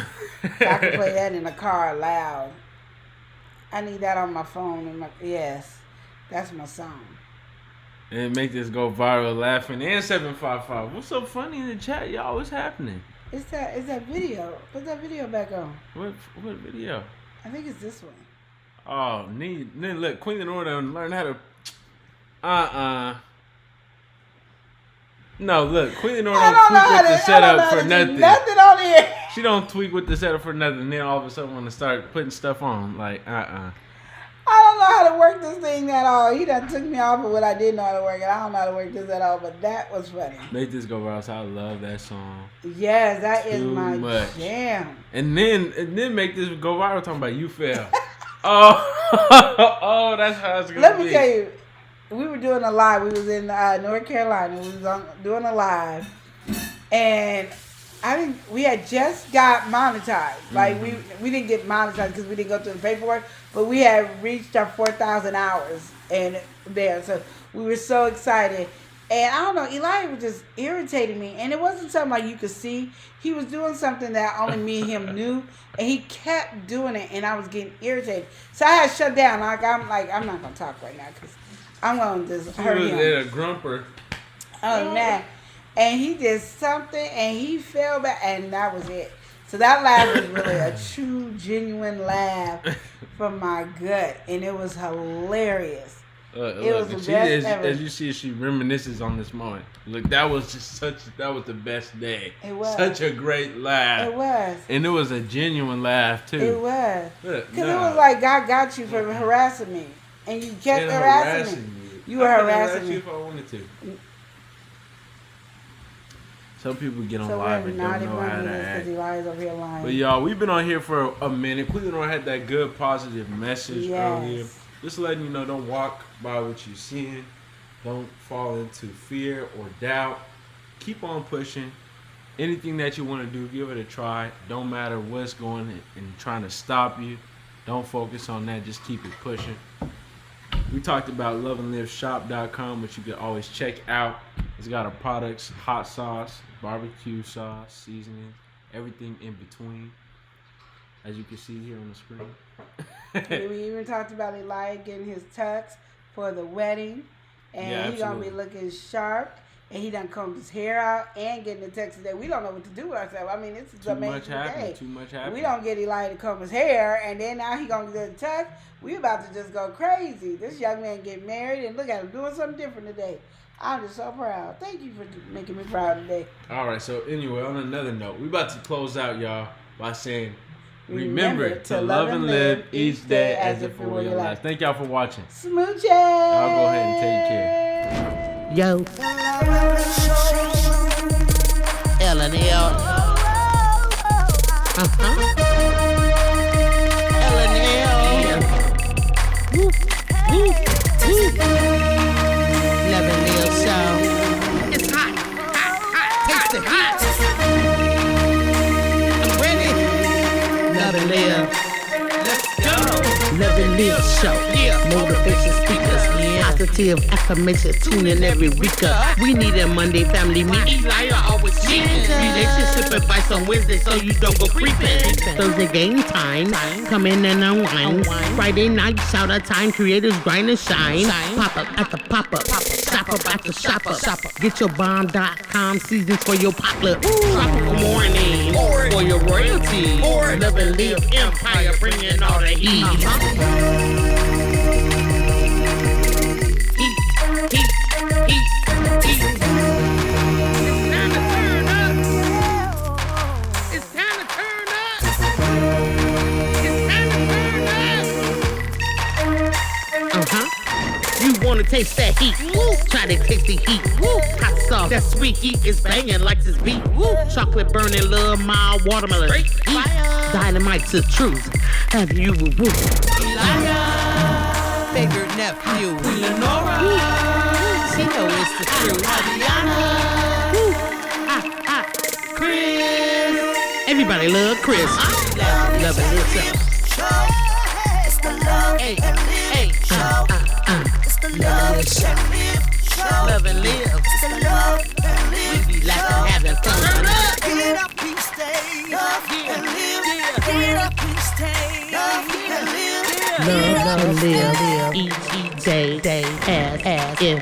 I can play that in the car loud. I need that on my phone. Yes, that's my song. And make this go viral, laughing. And 755. What's so funny in the chat, y'all? What's happening? It's that video. Put that video back on. What video? I think it's this one. Oh, then look, Queen of Order learn how to. No, look, Queen of Order don't tweak with the setup for nothing. Nothing on here. She don't tweak with the setup for nothing. Then all of a sudden want to start putting stuff on. Like, I don't know how to work this thing at all. He done took me off of what I did know how to work, and I don't know how to work this at all. But that was funny. Make this go viral. So I love that song. Yes, that is my much. jam. And then make this go viral. Talking about you fail. Oh, that's how it's gonna be. Let me tell you, we were doing a live. We was in North Carolina. We was doing a live, and I think we had just got monetized. Like we didn't get monetized because we didn't go through the paperwork, but we had reached our 4,000 hours and there. So we were so excited. And I don't know, Eli was just irritating me. And it wasn't something like you could see. He was doing something that only me and him knew. And he kept doing it. And I was getting irritated. So I had shut down. I'm not going to talk right now because I'm going to just hurt him. He was a grumper. Oh, man. And he did something and he fell back. And that was it. So that laugh was really a true, genuine laugh from my gut. And it was hilarious. It was the best ever. As you see, she reminisces on this moment. Look, that was the best day. It was. Such a great laugh. It was. And it was a genuine laugh, too. It was. Because it was like God got you for harassing me. And you kept harassing me. You were harassing me. If I wanted to. Some people get on So live we're and not don't know how to because act. Eli's over here lying. But y'all, we've been on here for a minute. Cleveland had that good positive message earlier. Just letting you know, don't walk by what you're seeing. Don't fall into fear or doubt. Keep on pushing. Anything that you want to do, give it a try. Don't matter what's going and trying to stop you. Don't focus on that. Just keep it pushing. We talked about loveandliveshop.com, which you can always check out. It's got our products, hot sauce, barbecue sauce, seasoning, everything in between. As you can see here on the screen. We even talked about Eli getting his tux for the wedding. And he's going to be looking sharp. And he done combed his hair out and getting the tux today. We don't know what to do with ourselves. I mean, this is amazing day. Too much happened. We don't get Eli to comb his hair. And then now he going to get the tux. We about to just go crazy. This young man get married. And look at him doing something different today. I'm just so proud. Thank you for making me proud today. All right. So anyway, on another note, we about to close out, y'all, by saying, remember to love and live each day as if it were your last. Thank y'all for watching. Smooches. Y'all go ahead and take care. Yo. L&L. L&L. Woo. Woo. Woo. Love and Live Show. It's hot. Hot. Hot. Taste it. Hot. and live show. Motivation speakers, positive affirmation, tune in every week. We need a Monday family meeting. Relationship advice on Wednesday so you don't go creeping. Thursday game time, come in and unwind. Friday night shout out time, creators grind and shine. Pop up at the pop up, shop up at the shop up. Get your bomb.com seasons for your potluck. Tropical morning for your royalty. Love and live empire, bringing all the heat. It's time to turn up. It's time to turn up. You wanna taste that heat? Try to taste the heat. Hot sauce, that sweet heat is banging like this beat. Chocolate burning, love, mild watermelon. Heat. Dynamite's the truth. Have you Favorite nephew, Lenora. She know it's the truth. Chris? Everybody love Chris. Love it, listen. It's the love and live show. It's the love and live show. Love and live. It's the love and live. We be laughing, having fun. Get up and stay. Love and live. Get up and stay. Love and live. Love and live. Each day, as if